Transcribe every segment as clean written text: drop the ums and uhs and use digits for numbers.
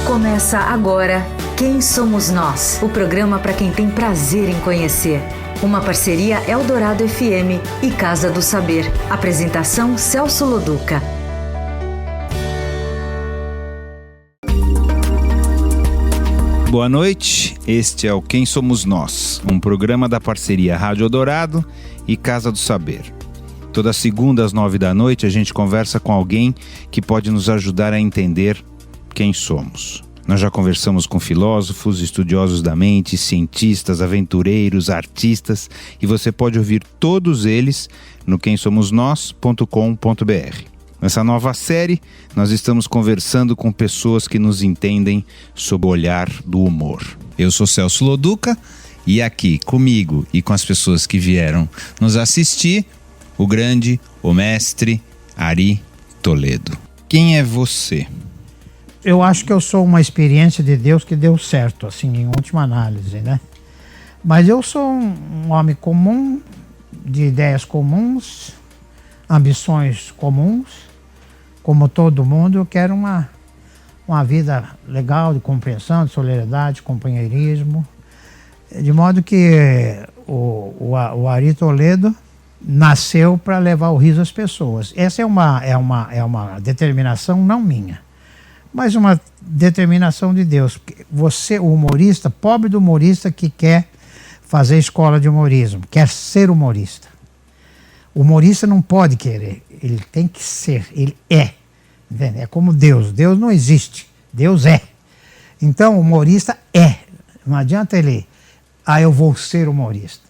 Começa agora Quem Somos Nós, o programa para quem tem prazer em conhecer. Uma parceria Eldorado FM e Casa do Saber. Apresentação Celso Loduca. Boa noite, este é o Quem Somos Nós, um programa da parceria Rádio Eldorado e Casa do Saber. Toda segunda às 9 da noite a gente conversa com alguém que pode nos ajudar a entender quem somos. Nós já conversamos com filósofos, estudiosos da mente, cientistas, aventureiros, artistas, e você pode ouvir todos eles no quemsomosnós.com.br. Nessa nova série, nós estamos conversando com pessoas que nos entendem sob o olhar do humor. Eu sou Celso Loduca e aqui comigo e com as pessoas que vieram nos assistir, o grande, o mestre Ari Toledo. Quem é você? Eu acho que eu sou uma experiência de Deus que deu certo, assim, em última análise, né? Mas eu sou um homem comum, de ideias comuns, ambições comuns. Como todo mundo, eu quero uma vida legal, de compreensão, de solidariedade, de companheirismo. De modo que o Ari Toledo nasceu para levar o riso às pessoas. Essa é uma determinação não minha, mas uma determinação de Deus. Você, o humorista, pobre do humorista que quer fazer escola de humorismo, quer ser humorista. O humorista não pode querer, ele tem que ser, ele é. Entende? É como Deus. Deus não existe, Deus é. Então o humorista é. Não adianta ele, eu vou ser humorista.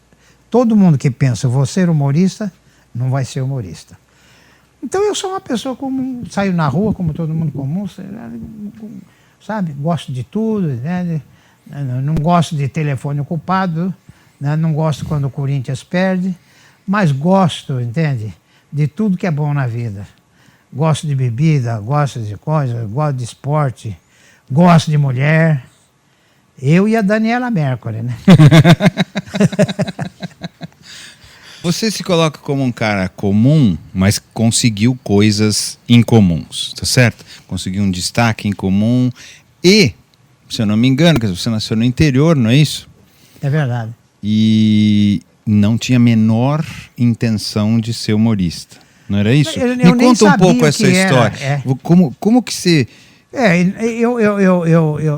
Todo mundo que pensa, eu vou ser humorista, não vai ser humorista. Então eu sou uma pessoa comum, saio na rua como todo mundo comum, sabe? Gosto de tudo, né? Não gosto de telefone ocupado, né? Não gosto quando o Corinthians perde, mas gosto, entende? De tudo que é bom na vida. Gosto de bebida, gosto de coisas, gosto de esporte, gosto de mulher. Eu e a Daniela Mercury, né? Você se coloca como um cara comum, mas conseguiu coisas incomuns, tá certo? Conseguiu um destaque incomum e, se eu não me engano, você nasceu no interior, não é isso? É verdade. E não tinha a menor intenção de ser humorista, não era isso? Me conta um pouco essa história. Como que você...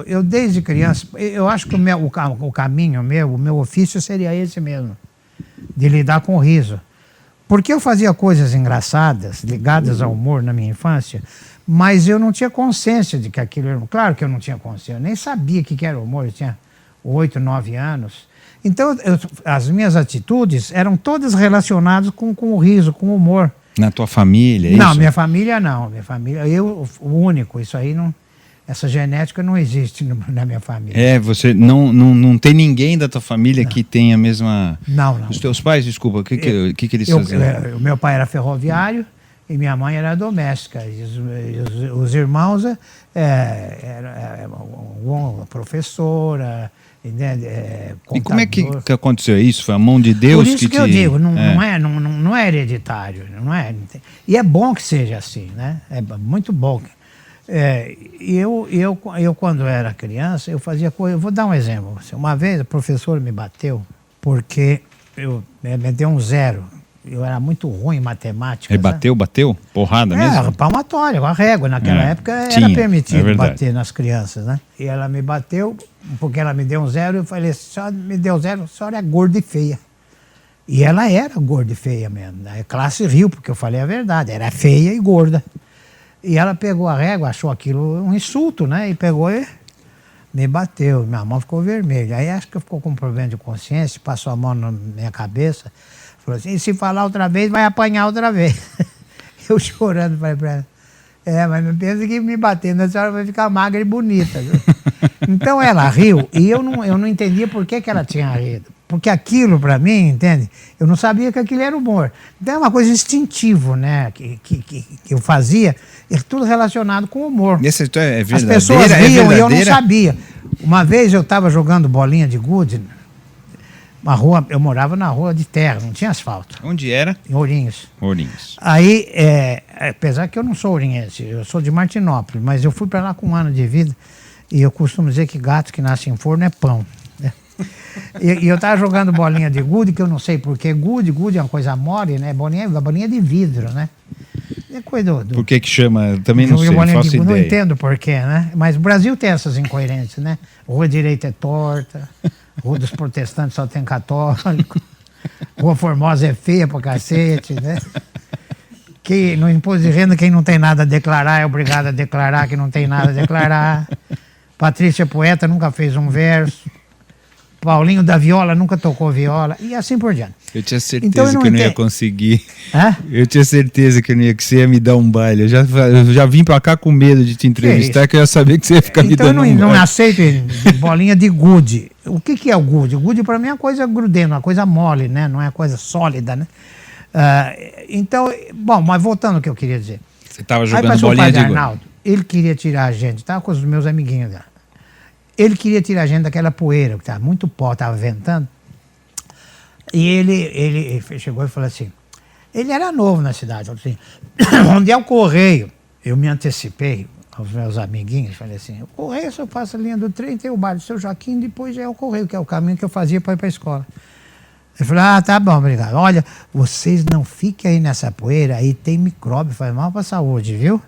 Eu desde criança, eu acho que o caminho meu, o meu ofício seria esse mesmo, de lidar com o riso. Porque eu fazia coisas engraçadas, ligadas ao humor na minha infância, mas eu não tinha consciência de que aquilo era... Claro que eu não tinha consciência, eu nem sabia o que era humor, eu tinha 8, 9 anos. Então, as minhas atitudes eram todas relacionadas com o riso, com o humor. Na tua família, é não, isso? Minha família não. Minha família, eu, o único, isso aí não... Essa genética não existe na minha família. Você não tem ninguém da tua família que tenha a mesma... Não. Os teus pais, desculpa, o que eles faziam? O meu pai era ferroviário e minha mãe era doméstica. Os irmãos uma professora, e como é que aconteceu isso? Foi a mão de Deus que te... Por isso que eu digo, não é hereditário. Não é, e é bom que seja assim, né? É muito bom. Eu quando era criança, eu fazia coisa... Eu vou dar um exemplo. Uma vez o professor me bateu porque me deu um 0. Eu era muito ruim em matemática. Ele bateu? Porrada mesmo? Palmatória, com a régua. Naquela época era permitido bater nas crianças, né? E ela me bateu porque ela me deu um 0. Eu falei, a senhora me deu 0, a senhora é gorda e feia. E ela era gorda e feia mesmo. A classe riu, porque eu falei a verdade. Era feia e gorda. E ela pegou a régua, achou aquilo um insulto, né? E pegou e me bateu. Minha mão ficou vermelha. Aí acho que ficou com um problema de consciência, passou a mão na minha cabeça. Falou assim, e se falar outra vez, vai apanhar outra vez. Eu chorando, falei pra ela, mas não pensa que me batendo, a senhora vai ficar magra e bonita. Viu? Então ela riu, e eu não entendia por que ela tinha rido. Porque aquilo, pra mim, entende? Eu não sabia que aquilo era humor. Então é uma coisa instintiva, né? Que eu fazia, tudo relacionado com humor. E essa história é verdadeira? As pessoas riam e eu não sabia. Uma vez eu estava jogando bolinha de gude, eu morava na rua de terra, não tinha asfalto. Onde era? Em Ourinhos. Ourinhos. Aí, apesar que eu não sou ourinhense, eu sou de Martinópolis, mas eu fui para lá com 1 ano de vida. E eu costumo dizer que gato que nasce em forno é pão, né? E eu tava jogando bolinha de gude, que eu não sei porque gude é uma coisa mole, né? Bolinha de vidro, né? É coisa Por que chama? Também não sei, não faço ideia. Não entendo porquê, né? Mas o Brasil tem essas incoerências, né? Rua Direita é torta, Rua dos Protestantes só tem católico, Rua Formosa é feia pra cacete, né? Que no imposto de renda quem não tem nada a declarar é obrigado a declarar que não tem nada a declarar. Patrícia Poeta nunca fez um verso. Paulinho da Viola nunca tocou viola, e assim por diante. Eu tinha certeza que eu não ia conseguir. Hã? Eu tinha certeza que você ia me dar um baile. Eu já vim pra cá com medo de te entrevistar, que eu ia saber que você ia ficar me dando um baile. Então eu não aceito bolinha de gude. O que é o gude? O gude pra mim é uma coisa grudenta, uma coisa mole, né? Não é uma coisa sólida, né? Então, bom, mas voltando ao que eu queria dizer. Você tava jogando bolinha de gude. Arnaldo, ele queria tirar a gente, tava com os meus amiguinhos lá. Ele queria tirar a gente daquela poeira, que estava muito pó, estava ventando. E ele chegou e falou assim, ele era novo na cidade, falou assim, onde é o correio? Eu me antecipei aos meus amiguinhos, falei assim, o correio só passa a linha do trem, tem o bar do Seu Joaquim, depois já é o correio, que é o caminho que eu fazia para ir para a escola. Ele falou, tá bom, obrigado. Olha, vocês não fiquem aí nessa poeira, aí tem micróbio, faz mal para a saúde, viu?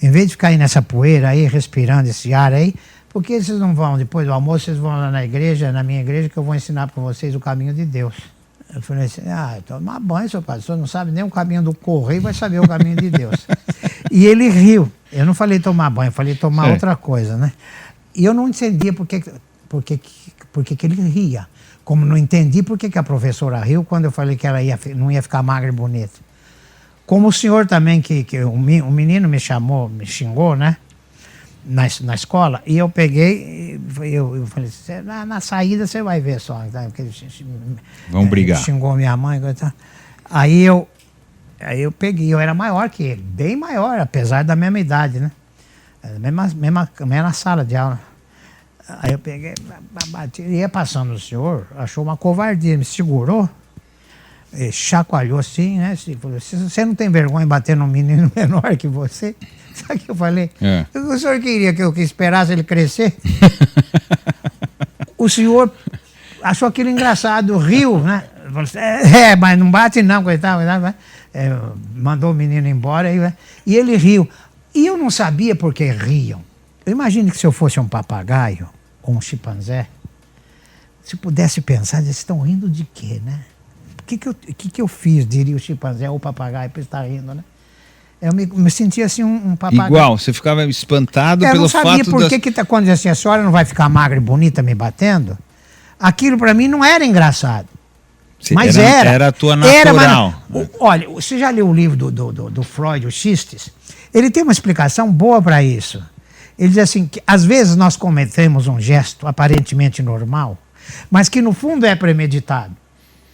Em vez de ficar aí nessa poeira aí, respirando esse ar aí, por que vocês não vão, depois do almoço, vocês vão lá na igreja, na minha igreja, que eu vou ensinar para vocês o caminho de Deus. Eu falei assim, toma banho, seu padre, o senhor não sabe nem o caminho do correio, vai saber o caminho de Deus. E ele riu. Eu não falei tomar banho, eu falei tomar outra coisa, né? E eu não entendia por que ele ria. Como não entendi por que a professora riu quando eu falei que ela não ia ficar magra e bonita. Como o senhor também, que o menino me xingou, né? Na escola, e eu peguei, eu falei assim, na saída você vai ver só. Tá? Vamos brigar. Xingou minha mãe. Tá? Aí eu peguei, eu era maior que ele, bem maior, apesar da mesma idade, né? Mesma sala de aula. Aí eu peguei, bati, ia passando o senhor, achou uma covardia, me segurou, chacoalhou assim, né? Falou, você não tem vergonha de bater num menino menor que você? Sabe o que eu falei? O senhor queria que eu esperasse ele crescer? O senhor achou aquilo engraçado, riu, né? Falou assim, mas não bate não, coitado. Mandou o menino embora e ele riu. E eu não sabia por que riam. Eu imagino que se eu fosse um papagaio ou um chimpanzé, se pudesse pensar, eles estão rindo de quê, né? O que eu fiz, diria o chimpanzé ou o papagaio, para estar rindo, né? Eu me sentia assim um papagaio. Igual, você ficava espantado pelo fato... Eu não sabia por que quando dizia assim, a senhora não vai ficar magra e bonita me batendo. Aquilo para mim não era engraçado. Mas era a tua natural. Olha, você já leu o livro do Freud, o Xistes? Ele tem uma explicação boa para isso. Ele diz assim, que às vezes nós cometemos um gesto aparentemente normal, mas que no fundo é premeditado.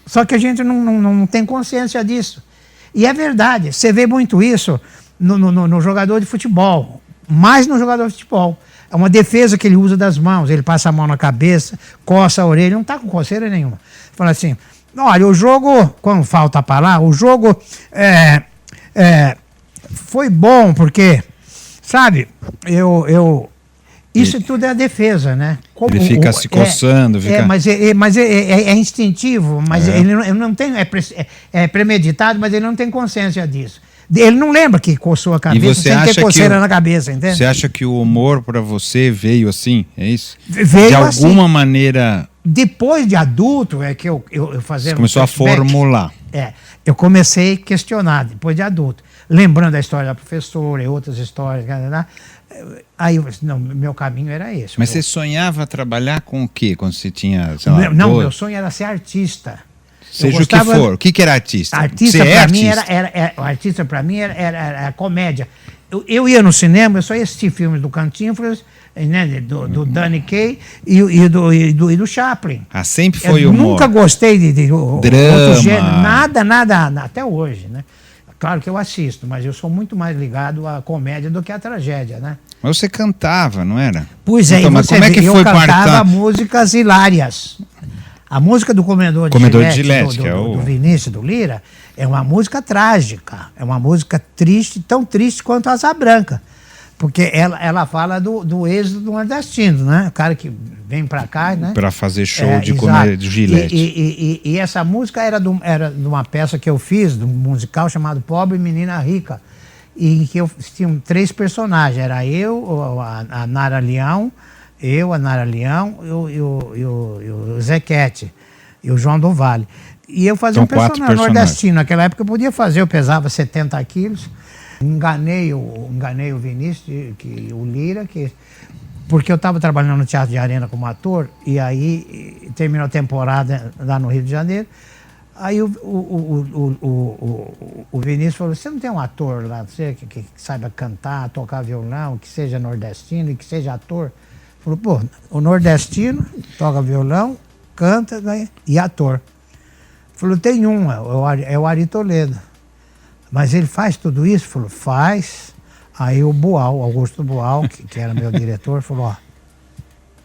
Só que a gente não tem consciência disso. E é verdade, você vê muito isso no jogador de futebol, mais no jogador de futebol. É uma defesa que ele usa das mãos, ele passa a mão na cabeça, coça a orelha, não está com coceira nenhuma. Fala assim, olha, o jogo, quando falta a palavra, o jogo foi bom porque, sabe, isso tudo é a defesa, né? Ele fica se coçando. Mas é instintivo, mas ele não tem, é premeditado, mas ele não tem consciência disso. Ele não lembra que coçou a cabeça sem ter coceira na cabeça, entende? Você acha que o humor para você veio assim, é isso? Veio de assim. alguma maneira... Depois de adulto é que eu fazia... Você começou a formular. Eu comecei a questionar, depois de adulto. Lembrando da história da professora e outras histórias, aí eu disse, não, meu caminho era esse. Mas você sonhava trabalhar com o quê? Quando você tinha, sei lá, meu sonho era ser artista. Seja o que for. O que era artista? Artista para mim era comédia. Eu ia no cinema, eu só ia assistir filmes do Cantinflas, né, do Danny Kaye e do Chaplin. Sempre foi humor. Eu nunca gostei de drama. Outro gênero, nada, até hoje, né? Claro que eu assisto, mas eu sou muito mais ligado à comédia do que à tragédia, né? Mas você cantava, não era? Pois é, então, mas como é que foi eu cantava músicas hilárias. A música do Comedor de Gillette, do Vinícius, do Lira, é uma música trágica, é uma música triste, tão triste quanto a Asa Branca. Porque ela fala do êxodo do nordestino, né? O cara que vem pra cá, né? Para fazer show de Gillette. E essa música era de uma peça que eu fiz, de um musical chamado Pobre Menina Rica. E que eu tinha 3 personagens. Era eu, a Nara Leão, e o Zequete, e o João do Vale. E eu fazia um personagem nordestino. Naquela época eu podia fazer, eu pesava 70 quilos. Enganei o Vinícius, o Lira, porque eu estava trabalhando no Teatro de Arena como ator, e aí terminou a temporada lá no Rio de Janeiro. Aí o Vinícius falou: você não tem um ator lá, você que saiba cantar, tocar violão, que seja nordestino e que seja ator? Falou: pô, o nordestino toca violão, canta, né, e ator. Falou: tem um, é o Ari Toledo. Mas ele faz tudo isso? Falou: faz. Aí o Boal, Augusto Boal, que era meu diretor, falou: ó,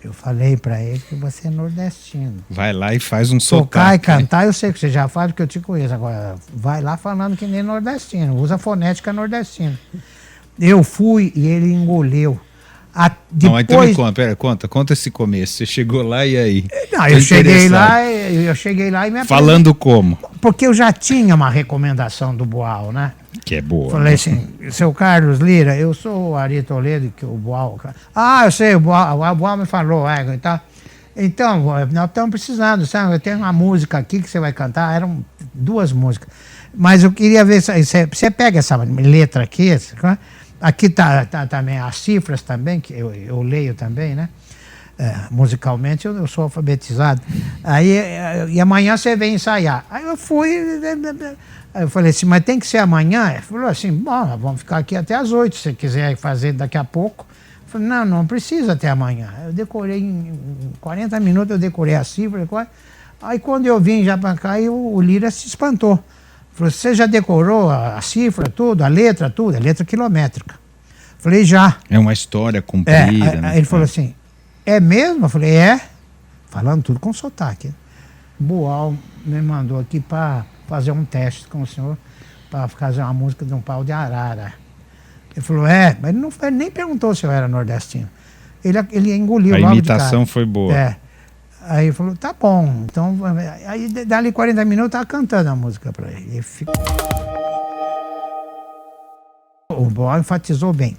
eu falei pra ele que você é nordestino. Vai lá e faz um sotaque. Tocar e cantar, eu sei que você já faz, porque eu te conheço. Agora, vai lá falando que nem nordestino, usa a fonética nordestina. Eu fui e ele engoliu. Não, mas então me conta esse começo. Você chegou lá e aí? Não, eu cheguei lá e me Falando como? Porque eu já tinha uma recomendação do Boal, né? Que é boa. Falei assim: seu Carlos Lira, eu sou o Ari Toledo, que o Boal... Ah, eu sei, o Boal me falou. Então, nós estamos precisando, sabe? Eu tenho uma música aqui que você vai cantar. Eram 2 músicas. Mas eu queria ver... Você pega essa letra aqui... Aqui tá também as cifras também, que eu leio também, né? Musicalmente eu sou alfabetizado. Aí, e amanhã você vem ensaiar. Aí eu fui, aí eu falei assim: mas tem que ser amanhã? Ele falou assim: bom, vamos ficar aqui até as 8, se você quiser fazer daqui a pouco. Eu falei: não precisa até amanhã. Eu decorei em 40 minutos, eu decorei a cifra. Aí quando eu vim já para cá, o Lira se espantou. Falou: você já decorou a cifra, tudo, a letra quilométrica? Falei: já. É uma história comprida. Né? Ele falou assim: é mesmo? Eu falei: é. Falando tudo com sotaque. Boal me mandou aqui para fazer um teste com o senhor, para fazer uma música de um pau de arara. Ele falou: mas ele nem perguntou se eu era nordestino. Ele engoliu logo de cara. A imitação foi boa. Aí ele falou: tá bom. Então, aí dali 40 minutos eu tava cantando a música para ele. O Boal enfatizou bem: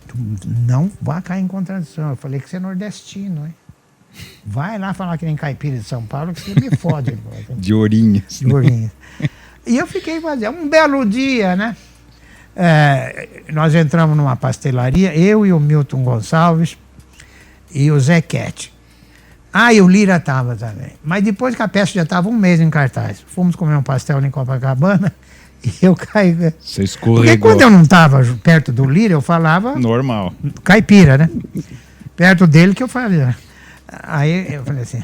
não vai cair em contradição. Eu falei que você é nordestino, hein? Vai lá falar que nem caipira de São Paulo, que você me fode. De Ourinhos. De Ourinhos. E eu fiquei fazendo. Um belo dia, né? Nós entramos numa pastelaria, eu e o Milton Gonçalves e o Zequete. E o Lira estava também. Mas depois que a peça já estava 1 mês em cartaz, fomos comer um pastel em Copacabana e eu caí. Você escorregou. Porque quando eu não estava perto do Lira, eu falava... normal. Caipira, né? Perto dele que eu falava. Aí eu falei assim: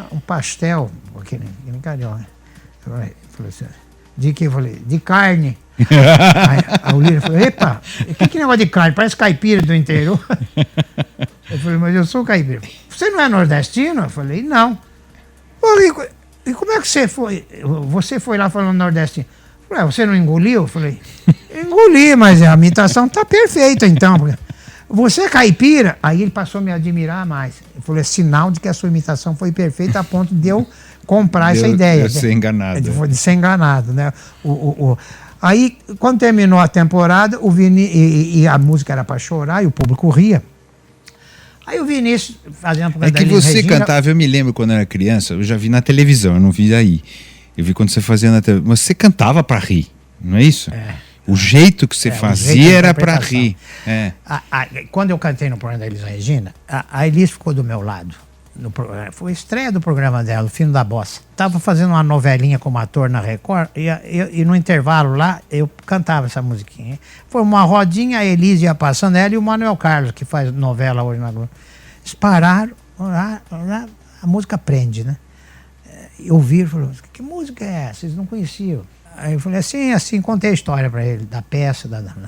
um pastel, aqui nem carioca. Ele falou assim: de que? Eu falei: de carne. Aí o Lira falou: epa, que negócio de carne? Parece caipira do interior. Eu falei: mas eu sou caipira. Você não é nordestino? Eu falei: não. E como é que você foi? Você foi lá falando nordestino. Eu falei: você não engoliu? Eu falei: engoli, mas a imitação tá perfeita então. Você é caipira? Aí ele passou a me admirar mais. Ele falou: é sinal de que a sua imitação foi perfeita a ponto de eu comprar essa ideia. De ser enganado. De ser enganado, né? Aí, quando terminou a temporada, o e a música era para chorar e o público ria. Aí o Vinícius fazendo É que você cantava, eu me lembro quando eu era criança, eu já vi na televisão, eu não vi aí. Eu vi quando você fazia na televisão. Você cantava para rir, não é isso? O jeito que você fazia era para rir. Quando eu cantei no programa da Elis Regina, a Elis ficou do meu lado. Foi a estreia do programa dela, o Fino da Bossa. Estava fazendo uma novelinha como ator na Record e no intervalo lá eu cantava essa musiquinha. Foi uma rodinha, a Elis ia passando, ela e o Manuel Carlos, que faz novela hoje na Globo. Eles pararam, a música prende, né? Eu ouvi e falou: que música é essa? Vocês não conheciam? Aí eu falei assim, contei a história para ele, da peça. Ele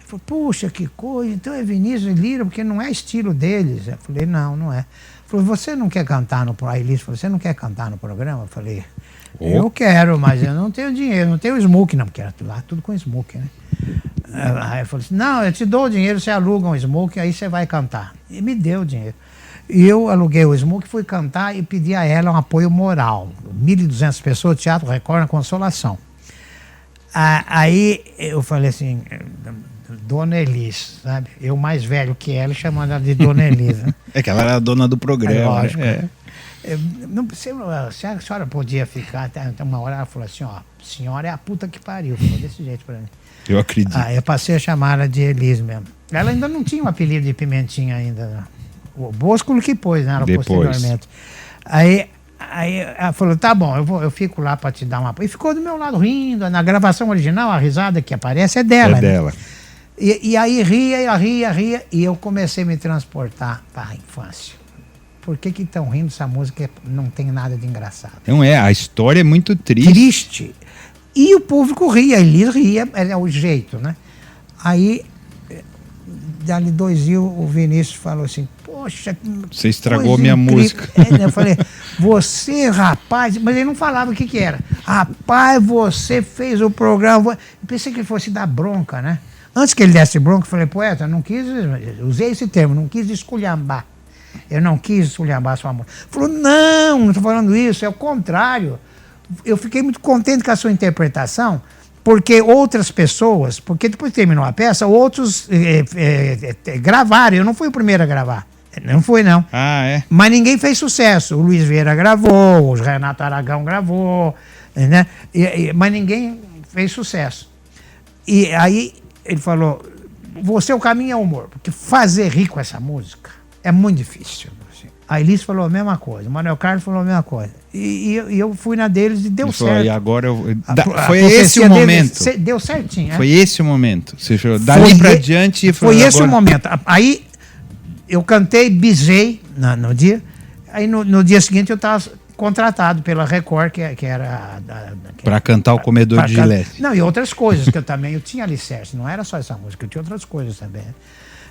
falou: puxa, que coisa, então é Vinícius e Lira, porque não é estilo deles. Eu falei: não é. Ele falou: você não quer cantar no programa? A Elis falou: você não quer cantar no programa? Eu falei: eu quero, mas eu não tenho dinheiro, não tenho smoke, não, porque era lá tudo com smoke, né? Aí eu falei assim, não, eu te dou o dinheiro, você aluga um smoke, aí você vai cantar. E me deu o dinheiro. E eu aluguei o smoke, fui cantar e pedi a ela um apoio moral. 1.200 pessoas, Teatro Record na Consolação. Aí eu falei assim, Dona Elis, sabe? Eu mais velho que ela, chamando ela de Dona Elis. Né? É que ela era a dona do programa. Lógico. Né? Não, se a senhora podia ficar, até uma hora ela falou assim, ó, senhora é a puta que pariu, falou desse jeito pra mim. Eu acredito. Aí eu passei a chamar ela de Elis mesmo. Ela ainda não tinha um apelido de Pimentinha ainda. Né? O Bosco que pôs, né? Posteriormente. Aí ela falou, tá bom, eu fico lá pra te dar uma... E ficou do meu lado rindo. Na gravação original, a risada que aparece é dela. É dela. E aí ria, e eu comecei a me transportar para a infância. Por que estão rindo dessa música? Não tem nada de engraçado. Não é, a história é muito triste. Triste. E o público ria, eles ria, é o jeito, né? Aí, dali 2 dias, o Vinícius falou assim, poxa... Você estragou minha música. Eu falei, você, rapaz... Mas ele não falava o que era. Rapaz, você fez o programa... Eu pensei que ele fosse dar bronca, né? Antes que ele desse bronca, eu falei, poeta, não quis... Usei esse termo, não quis esculhambar. Eu não quis esculhambar a sua música. Falou, não estou falando isso, é o contrário. Eu fiquei muito contente com a sua interpretação, porque outras pessoas, porque depois que terminou a peça, outros gravaram. Eu não fui o primeiro a gravar. Não fui, não. Ah, é? Mas ninguém fez sucesso. O Luiz Vieira gravou, o Renato Aragão gravou, né? Mas ninguém fez sucesso. E aí ele falou, o caminho é o humor, porque fazer rir com essa música é muito difícil. A Elis falou a mesma coisa, o Manuel Carlos falou a mesma coisa. E eu fui na deles e deu certo. E agora foi esse o momento. Deu certinho. Foi esse o momento. Você falou, dali pra diante... Foi esse o momento. Aí eu cantei, bisei no dia. Aí no dia seguinte eu estava contratado pela Record, que era... Para cantar o Comedor de Gillette. Não, e outras coisas que eu tinha alicerce. Não era só essa música, eu tinha outras coisas também.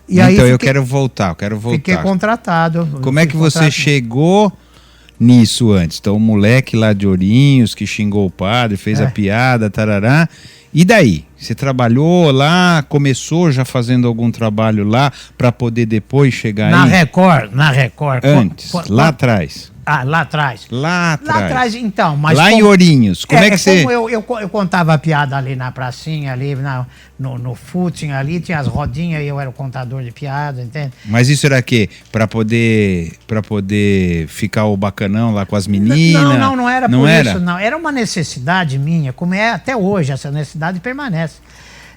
E então aí eu quero voltar. Fiquei contratado. Como é que você chegou nisso antes? Então o moleque lá de Ourinhos que xingou o padre, fez a piada, tarará. E daí? Você trabalhou lá, começou já fazendo algum trabalho lá para poder depois chegar na aí? Na Record. Antes, lá atrás. Lá atrás. Lá atrás, então. Mas lá em Ourinhos, como é que você... Como eu contava a piada ali na pracinha, ali no footing ali, tinha as rodinhas e eu era o contador de piada, entende? Mas isso era o quê? Pra poder ficar o bacanão lá com as meninas? Não era por isso, não. Era uma necessidade minha, como é até hoje, essa necessidade permanece.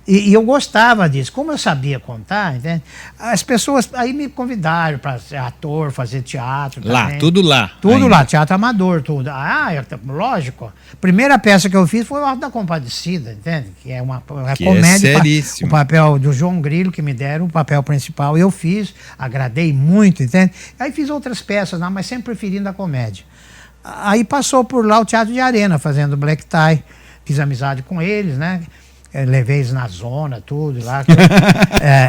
E eu gostava disso. Como eu sabia contar, entende? As pessoas aí me convidaram para ser ator, fazer teatro. Lá, também. tudo lá. Tudo ainda. lá, teatro amador, tudo. Lógico. Primeira peça que eu fiz foi o Alto da Compadecida, entende? Que é uma comédia. Seríssimo. O papel do João Grilo, que me deram o papel principal. Eu fiz, agradei muito, entende? Aí fiz outras peças lá, mas sempre preferindo a comédia. Aí passou por lá o Teatro de Arena, fazendo Black Tie. Fiz amizade com eles, né? Levei eles na zona, tudo lá.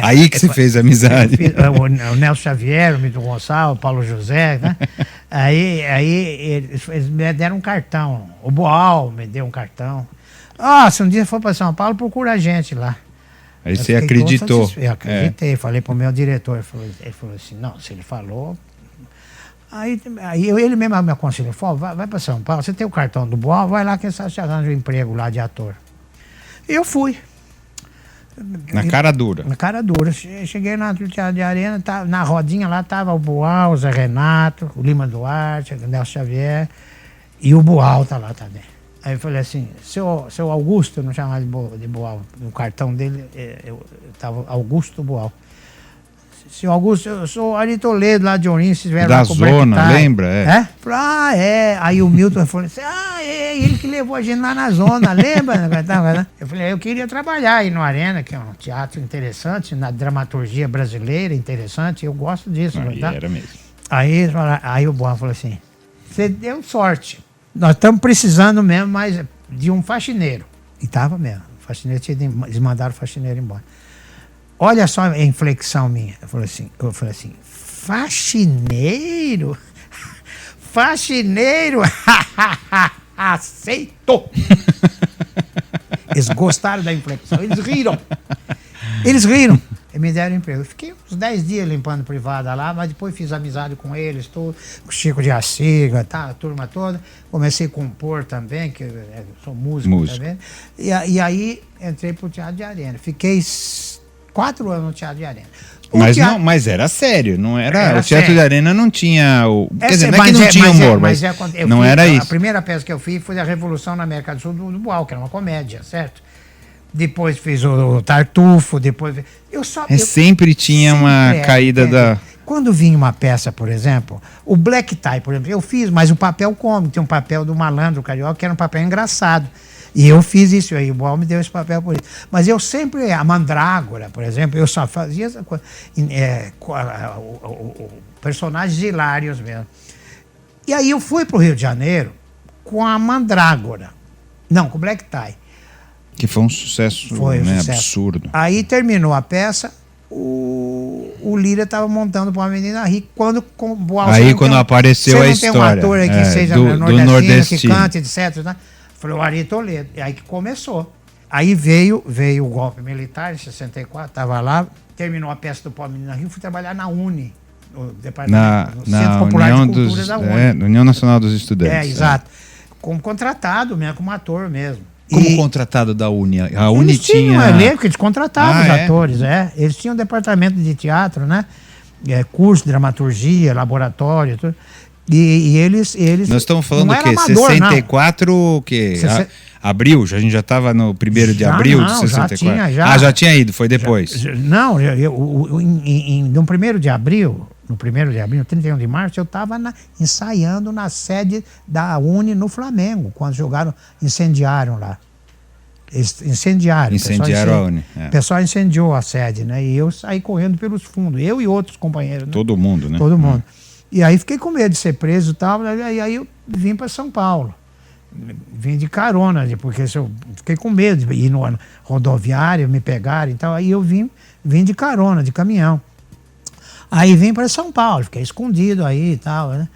Aí que você fez amizade. O Nelson Xavier, o Milton Gonçalves, o Paulo José, né? Aí eles me deram um cartão. O Boal me deu um cartão. Se um dia for para São Paulo, procura a gente lá. Aí você acreditou. Eu acreditei, falei pro meu diretor. Ele falou assim, não, se ele falou... Aí ele mesmo me aconselhou, falou, vai para São Paulo, você tem o cartão do Boal, vai lá que você arranja um emprego lá de ator. Eu fui. Na cara dura. Na cara dura. Cheguei na Teatro de Arena, na rodinha lá tava o Boal, o Zé Renato, o Lima Duarte, o Nelson Xavier e o Boal tá lá também. Aí eu falei assim, seu Augusto, eu não chamava de Boal, no cartão dele tava Augusto Boal. Senhor Augusto, eu sou Ari Toledo, lá de Ourinhos, vocês vieram da lá com o zona, lembra? Falei, Aí o Milton falou assim, ele que levou a gente lá na zona, lembra? Eu falei, eu queria trabalhar aí no Arena, que é um teatro interessante, na dramaturgia brasileira, interessante, eu gosto disso. Era mesmo. Aí o Boa falou assim, você deu sorte, nós estamos precisando mesmo mais de um faxineiro. E tava mesmo, o faxineiro eles mandaram o faxineiro embora. Olha só a inflexão minha. Eu falei assim, faxineiro? Faxineiro? Aceitou! Eles gostaram da inflexão, eles riram. Eles riram e me deram emprego. Eu fiquei uns 10 dias limpando privada lá, mas depois fiz amizade com eles, com o Chico de Aciga, tá, a turma toda. Comecei a compor também, que eu sou músico. Também. E aí entrei pro Teatro de Arena. Fiquei 4 anos no Teatro de Arena. Mas era sério, não era o Teatro sério. De Arena não tinha quer dizer, não é que não tinha humor, mas não era isso. A primeira peça que eu fiz foi a Revolução na América do Sul do Boal, que era uma comédia, certo? Depois fiz o Tartufo, depois... sempre tinha uma caída da... Quando vinha uma peça, por exemplo, o Black Tie, por exemplo, eu fiz, mas o papel cômico, tem um papel do malandro carioca, que era um papel engraçado. E eu fiz isso aí, o Boal me deu esse papel por isso. Mas eu sempre, a Mandrágora, por exemplo, eu só fazia essa coisa, personagens hilários mesmo. E aí eu fui para o Rio de Janeiro com a Mandrágora, não, com o Black Tie. Que foi um sucesso, sucesso absurdo. Aí terminou a peça, o Lira estava montando para uma menina rir. Quando apareceu a história. Você não tem um ator aí que seja nordestino, que cante, etc. Né? Falei, o Ari Toledo. E aí que começou. Aí veio o golpe militar em 64, estava lá, terminou a peça do Pó Menina Rio, fui trabalhar na UNE, no departamento, no Centro Popular de Cultura da UNE. União Nacional dos Estudantes. Exato. Como contratado mesmo, como ator mesmo. Como contratado da UNE? A UNE tinha um elenco, eles contratavam os atores, Eles tinham um departamento de teatro, né? Curso de dramaturgia, laboratório, tudo. E eles... Nós estamos falando do quê? Amador, 64, não. O quê? Abril? A gente já estava no 1º de abril de 64? Já tinha ido, foi depois? No 1º de abril, no 31 de março, eu estava ensaiando na sede da UNE no Flamengo, quando incendiaram lá. Incendiaram a UNE. O pessoal incendiou a sede, né? E eu saí correndo pelos fundos, eu e outros companheiros. Né? Todo mundo, né? Todo mundo. E aí fiquei com medo de ser preso e tal, e aí eu vim para São Paulo. Vim de carona, porque eu fiquei com medo de ir no rodoviário, me pegarem e tal. Aí eu vim de carona, de caminhão. Aí vim para São Paulo, fiquei escondido aí e tal, né?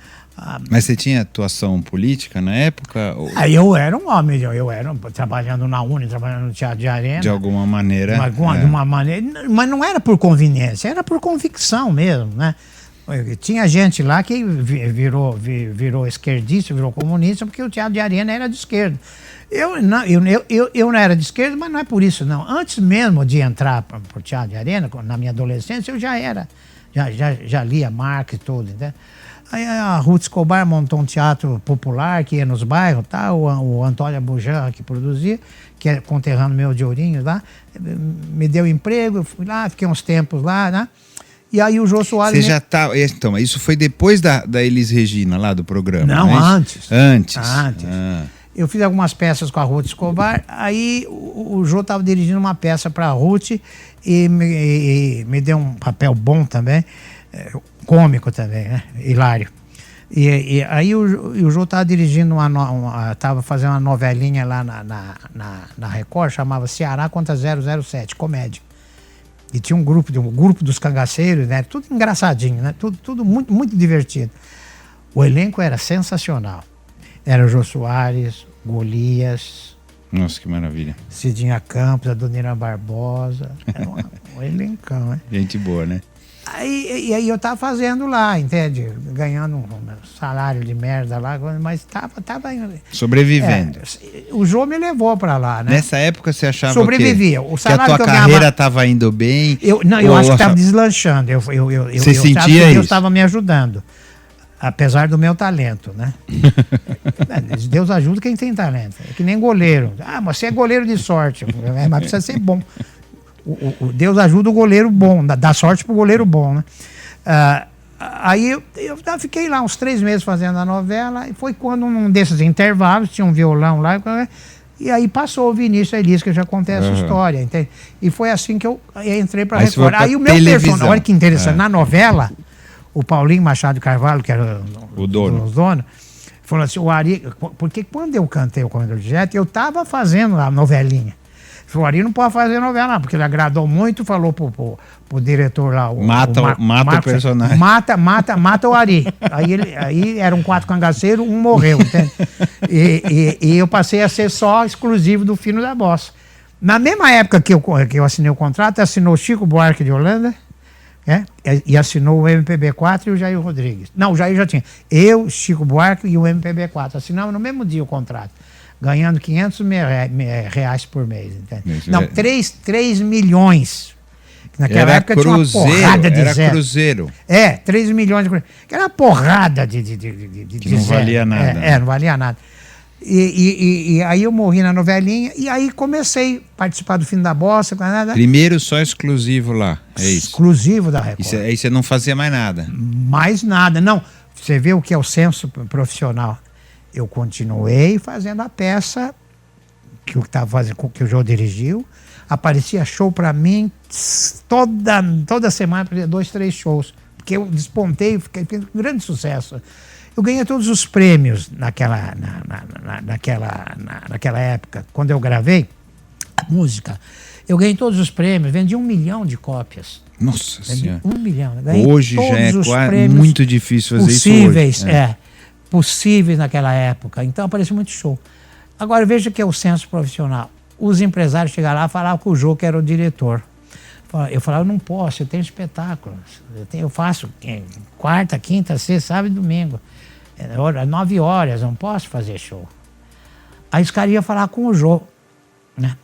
Mas você tinha atuação política na época? Aí eu era um homem, eu era trabalhando na UNE, trabalhando no Teatro de Arena. De alguma maneira. De uma maneira, mas não era por conveniência, era por convicção mesmo, né? Tinha gente lá que virou esquerdista, virou comunista, porque o Teatro de Arena era de esquerda. Eu não era de esquerda, mas não é por isso, não. Antes mesmo de entrar para o Teatro de Arena, na minha adolescência, eu já era. Já lia Marx e tudo, né? Aí a Ruth Escobar montou um teatro popular que ia nos bairros, tá? O Antônio Bujan que produzia, que é conterrâneo meu de Ourinhos lá, me deu emprego, eu fui lá, fiquei uns tempos lá, né? E aí o Jô Soares... Você já tá... Então, isso foi depois da Elis Regina lá do programa? Não, antes. Antes. Eu fiz algumas peças com a Ruth Escobar, aí o Jô estava dirigindo uma peça para a Ruth e me deu um papel bom também, cômico também, né? Hilário. E aí o Jô estava dirigindo estava fazendo uma novelinha lá na Record, chamava Ceará contra 007, comédia. E tinha um grupo dos cangaceiros, né? Tudo engraçadinho, né? Tudo muito, muito divertido. O elenco era sensacional. Era o Jô Soares, Golias. Nossa, que maravilha. Cidinha Campos, a Dona Barbosa. Era um elencão, né? Gente boa, né? E aí eu tava fazendo lá, entende? Ganhando um salário de merda lá, mas tava sobrevivendo. O Jô me levou pra lá, né? Nessa época você achava sobrevivia. O salário que a tua carreira tava indo bem? Eu acho que tava deslanchando. Você sentia isso? Deus estava me ajudando. Apesar do meu talento, né? Deus ajuda quem tem talento. É que nem goleiro. Mas você é goleiro de sorte, mas precisa ser bom. Deus ajuda o goleiro bom, dá sorte pro goleiro bom, né? Aí eu fiquei lá uns 3 meses fazendo a novela, e foi quando num desses intervalos, tinha um violão lá, e aí passou o Vinícius Elis, que eu já contei essa história, entende? E foi assim que eu entrei pra Record. Aí o meu personagem, olha que interessante, na novela, o Paulinho Machado Carvalho, que era o dono, falou assim, o Ari, porque quando eu cantei o Comedor de Jet, eu tava fazendo a novelinha. O Ari não pode fazer novela, não, porque ele agradou muito, falou pro diretor lá. Mata o personagem. Mata o Ari. Aí eram 4 cangaceiros, um morreu, entende? E eu passei a ser só exclusivo do Fino da Bossa. Na mesma época que eu assinei o contrato, assinou o Chico Buarque de Holanda, e assinou o MPB4 e o Jair Rodrigues. Não, o Jair já tinha. Eu, Chico Buarque e o MPB4. Assinamos no mesmo dia o contrato, ganhando 500 reais por mês. Entende? Não, 3 milhões. Naquela era época cruzeiro, tinha uma porrada de era zero. cruzeiro. 3 milhões de cruzeiros. Que era uma porrada de que não zero. valia nada. Não valia nada. E aí eu morri na novelinha e aí comecei a participar do Fim da Bossa. Primeiro só exclusivo lá, é isso? Exclusivo da Record. Aí você não fazia mais nada? Mais nada, não. Você vê o que é o senso profissional. Eu continuei fazendo a peça que o Jô dirigiu. Aparecia show para mim toda semana, 2, 3 shows. Porque eu despontei, fiquei um grande sucesso. Eu ganhei todos os prêmios naquela época, quando eu gravei a música. Eu ganhei todos os prêmios, vendi 1 milhão de cópias. Nossa Senhora. 1 milhão. Hoje já é quase muito difícil fazer possíveis, isso hoje. Possíveis naquela época. Então apareceu muito show. Agora veja que é o senso profissional. Os empresários chegaram lá e falavam que o Jô que era o diretor. Eu falava, eu não posso, eu tenho espetáculo. Eu faço quarta, quinta, sexta, sábado e domingo. 9 horas, não posso fazer show. Aí os caras iam falar com o Jô, né?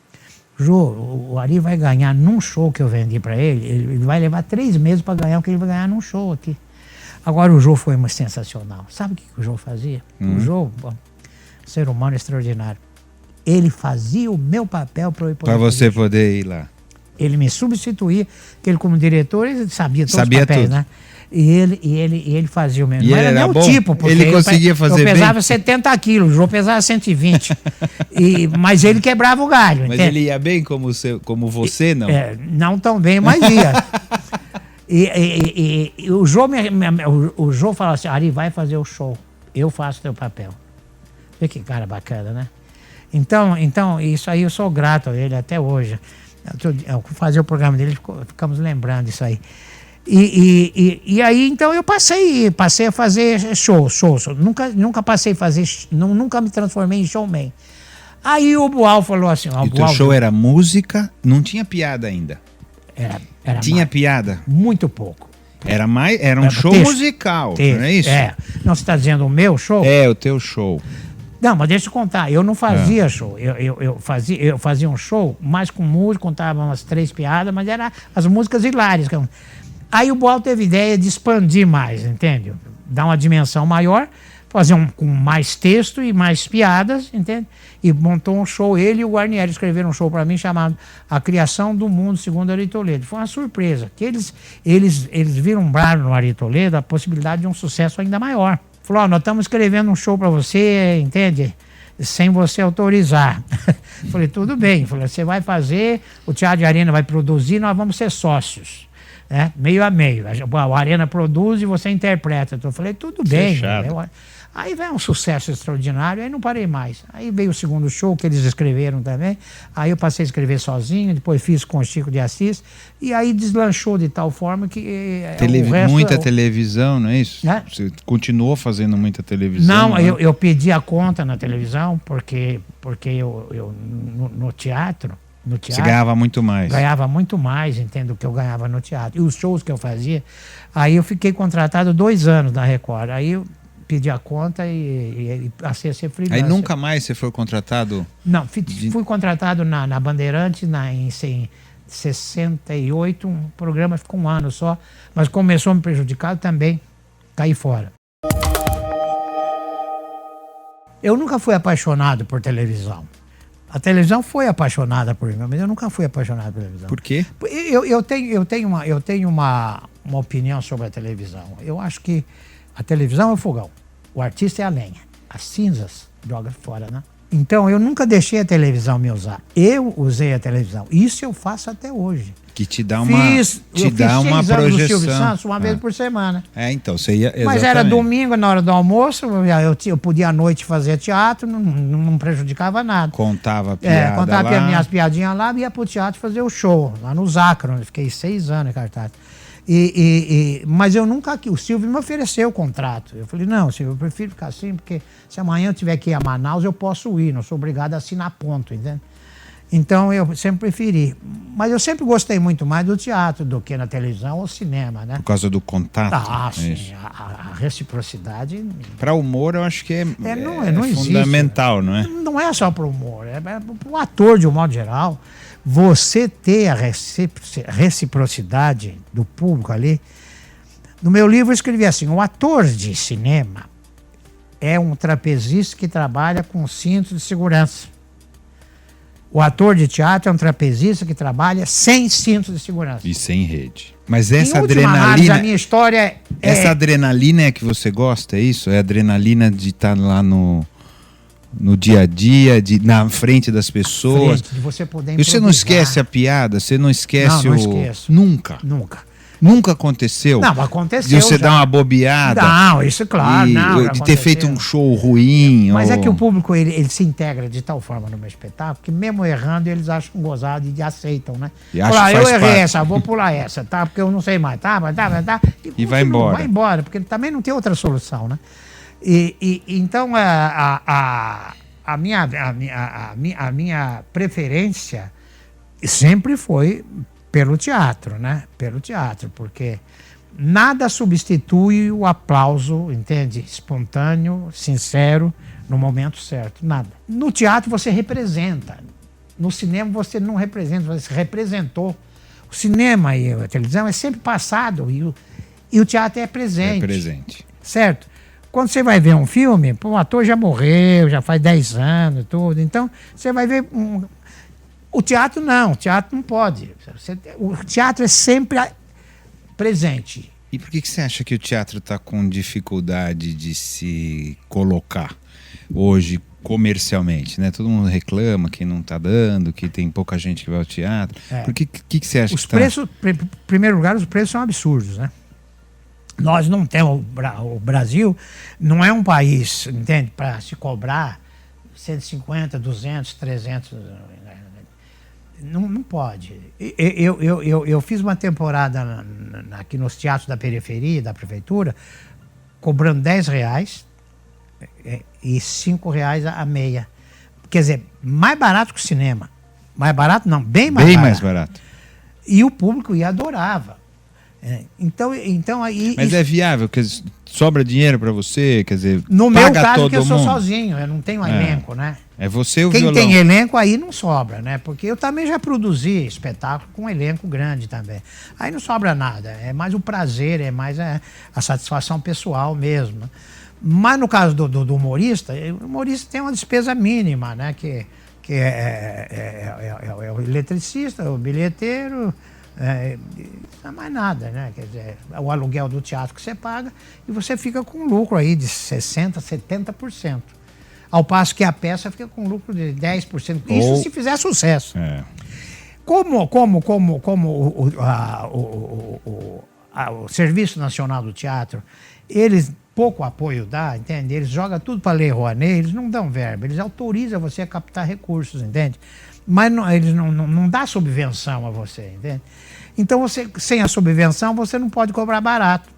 Jô, o Ari vai ganhar num show que eu vendi para ele vai levar 3 meses para ganhar o que ele vai ganhar num show aqui. Agora o Jô foi sensacional. Sabe o que o Jô fazia? O Jô, ser humano extraordinário. Ele fazia o meu papel para eu poder. Para você poder ir lá. Ele me substituía, porque ele como diretor, ele sabia todos os papéis, tudo. Né? E ele fazia o mesmo. Não era meu tipo, porque ele conseguia fazer bem. Eu pesava 70 quilos, o Jô pesava 120. Mas ele quebrava o galho. Mas entende? ele ia bem como você, não? Não tão bem, mas ia. E o Jô falava assim, Ari, vai fazer o show. Eu faço teu papel. Vê que cara bacana, né? Então, isso aí eu sou grato a ele até hoje. Eu fazer o programa dele, ficamos lembrando disso aí. E aí, então, eu passei a fazer show. Nunca passei a fazer, nunca me transformei em showman. Aí o Boal falou assim... E o teu show era música, não tinha piada ainda? Era tinha piada? Muito pouco. Era um show musical, não é isso? Não, você está dizendo o meu show? O teu show. Não, mas deixa eu contar, eu não fazia show, eu fazia um show, mais com música, contava umas 3 piadas, mas eram as músicas hilárias. Aí o Boal teve ideia de expandir mais, entende? Dar uma dimensão maior, fazer com mais texto e mais piadas, entende? E montou um show, ele e o Guarnieri escreveram um show para mim chamado A Criação do Mundo Segundo Ari Toledo. Foi uma surpresa, que eles vislumbraram no Ari Toledo a possibilidade de um sucesso ainda maior. Falou, nós estamos escrevendo um show para você, entende? Sem você autorizar. Falei, tudo bem. Falei, você vai fazer, o Teatro de Arena vai produzir, nós vamos ser sócios. Né? Meio a meio. A Arena produz e você interpreta. Então eu falei, tudo bem. Aí veio um sucesso extraordinário, aí não parei mais. Aí veio o segundo show que eles escreveram também. Aí eu passei a escrever sozinho, depois fiz com o Chico de Assis. E aí deslanchou de tal forma que... muita televisão, não é isso? Você continuou fazendo muita televisão? Não, eu pedi a conta na televisão, porque eu no teatro... Você ganhava muito mais. Ganhava muito mais, entende, do que eu ganhava no teatro. E os shows que eu fazia, aí eu fiquei contratado 2 anos na Record. Aí eu pedi a conta e passei a ser freelancer. Aí nunca mais você foi contratado? Não, fui contratado na Bandeirantes em 68, um programa ficou 1 ano só, mas começou a me prejudicar também, caí fora. Eu nunca fui apaixonado por televisão. A televisão foi apaixonada por mim, mas eu nunca fui apaixonado por televisão. Por quê? Eu tenho uma opinião sobre a televisão. Eu acho que a televisão é o fogão, o artista é a lenha, as cinzas joga fora, né? Então eu nunca deixei a televisão me usar. Eu usei a televisão. Isso eu faço até hoje. Que te dá uma projeção. Do Silvio Santos uma vez por semana. Então você ia. Exatamente. Mas era domingo, na hora do almoço, eu podia à noite fazer teatro, não prejudicava nada. Contava piada contava lá. minhas piadinhas lá, ia pro teatro fazer o show, lá no Zacro, onde fiquei 6 anos em cartaz. Mas eu nunca... O Silvio me ofereceu o contrato. Eu falei, não, Silvio, eu prefiro ficar assim, porque se amanhã eu tiver que ir a Manaus, eu posso ir, não sou obrigado a assinar ponto, entende? Então eu sempre preferi. Mas eu sempre gostei muito mais do teatro do que na televisão ou cinema, né? Por causa do contato? Sim, a reciprocidade... Para o humor eu acho que não existe, fundamental, não é? Não é só para o humor, é para o ator de um modo geral. Você ter a reciprocidade do público ali. No meu livro eu escrevi assim: o ator de cinema é um trapezista que trabalha com cinto de segurança. O ator de teatro é um trapezista que trabalha sem cinto de segurança. E sem rede. Mas essa em última adrenalina... análise, a minha história Essa adrenalina é que você gosta, é isso? É a adrenalina de estar lá no dia a dia, na frente das pessoas. De você poder E você não esquece a piada? Você não esquece não esqueço. Nunca? Nunca aconteceu? Não, aconteceu. De você já dar uma bobeada? Não, isso claro, de ter feito um show ruim? Mas é que o público, ele se integra de tal forma no meu espetáculo, que mesmo errando, eles acham gozado e aceitam, né? Eu errei essa, vou pular essa, tá? Porque eu não sei mais, tá? E vai embora. Vai embora, porque também não tem outra solução, né? Então, a minha preferência sempre foi pelo teatro, né? Pelo teatro, porque nada substitui o aplauso, entende? Espontâneo, sincero, no momento certo, nada. No teatro você representa, no cinema você não representa, você representou. O cinema e a televisão é sempre passado e o teatro é presente. É presente. Certo? Quando você vai ver um filme, o ator já morreu, já faz 10 anos, tudo, então você vai ver o teatro não, o teatro não pode. O teatro é sempre presente. E por que você acha que o teatro está com dificuldade de se colocar hoje comercialmente, né? Todo mundo reclama que não está dando, que tem pouca gente que vai ao teatro. Por que você acha os preços, em primeiro lugar, os preços são absurdos, né? Nós não temos, o Brasil não é um país, entende, para se cobrar 150, 200, 300... Não pode. Eu fiz uma temporada aqui nos teatros da periferia, da prefeitura, cobrando R$10 e R$5 a meia. Quer dizer, mais barato que o cinema. Mais barato não, bem mais barato. E o público adorava. Então aí... Mas é viável? Quer dizer, sobra dinheiro para você? Quer dizer, no meu caso, que eu sou sozinho, eu não tenho elenco, né? É você o violão. Quem tem elenco aí não sobra, né? Porque eu também já produzi espetáculo com elenco grande também. Aí não sobra nada, é mais o prazer, é mais a satisfação pessoal mesmo. Mas no caso do humorista, o humorista tem uma despesa mínima, né? Que é o eletricista, o bilheteiro... não é mais nada, né? Quer dizer, o aluguel do teatro que você paga e você fica com lucro aí de 60%, 70%. Ao passo que a peça fica com lucro de 10%. Isso se fizer sucesso. Como o Serviço Nacional do Teatro, eles pouco apoio dá, entende? Eles jogam tudo para a Lei Rouanet, eles não dão verba, eles autorizam você a captar recursos, entende? Mas eles não dão subvenção a você, entende? Então, você, sem a subvenção, você não pode cobrar barato.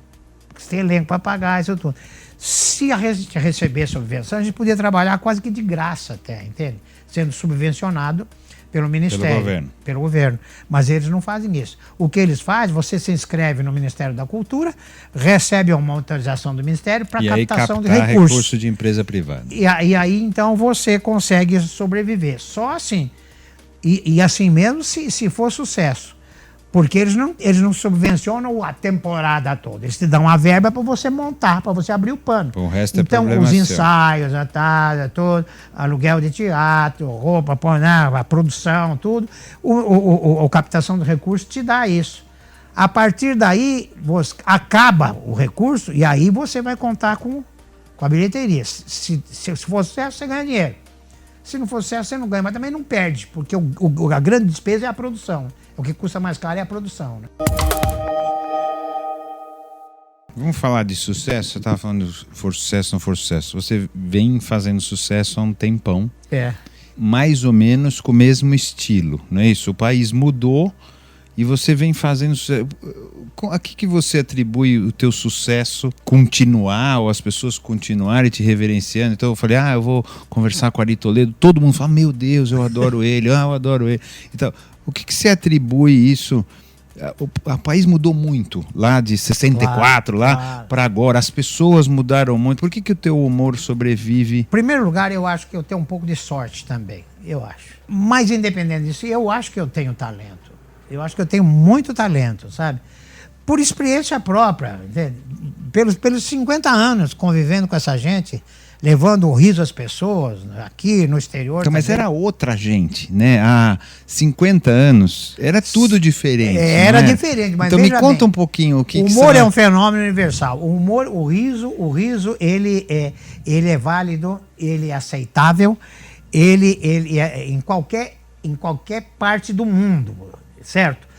Você tem elenco para pagar, isso tudo. Se a gente receber subvenção, a gente podia trabalhar quase que de graça até, entende? Sendo subvencionado pelo Ministério. Pelo governo. Mas eles não fazem isso. O que eles fazem, você se inscreve no Ministério da Cultura, recebe uma autorização do Ministério para captação de recursos. Recurso de empresa privada. E aí, então, você consegue sobreviver. Só assim. E assim mesmo se for sucesso. Porque eles não subvencionam a temporada toda. Eles te dão a verba para você montar, para você abrir o pano. O resto então, os ensaios, todo, aluguel de teatro, roupa, a produção, tudo, a captação de recursos te dá isso. A partir daí, acaba o recurso e aí você vai contar com a bilheteria. Se for sucesso, você ganha dinheiro. Se não for sucesso, você não ganha, mas também não perde, porque a grande despesa é a produção. O que custa mais caro é a produção, né? Vamos falar de sucesso? Você estava falando de for sucesso, não for sucesso. Você vem fazendo sucesso há um tempão. Mais ou menos com o mesmo estilo, não é isso? O país mudou e você vem fazendo sucesso. A que você atribui o teu sucesso continuar, ou as pessoas continuarem te reverenciando? Então eu falei, eu vou conversar com Ari Toledo, todo mundo fala, meu Deus, eu adoro ele, eu adoro ele. Então, o que você atribui isso? O país mudou muito, lá de 64, claro. Para agora. As pessoas mudaram muito. Por que o teu humor sobrevive? Em primeiro lugar, eu acho que eu tenho um pouco de sorte também, eu acho. Mas independente disso, eu acho que eu tenho talento. Eu acho que eu tenho muito talento, sabe? Por experiência própria, pelos 50 anos convivendo com essa gente, levando o riso às pessoas, aqui no exterior. Então, mas era outra gente, né? Há 50 anos era tudo diferente. Era diferente, mas então me conta um pouquinho o que o humor é um fenômeno universal. O humor, o riso, ele é válido, ele é aceitável, ele é em qualquer parte do mundo, certo?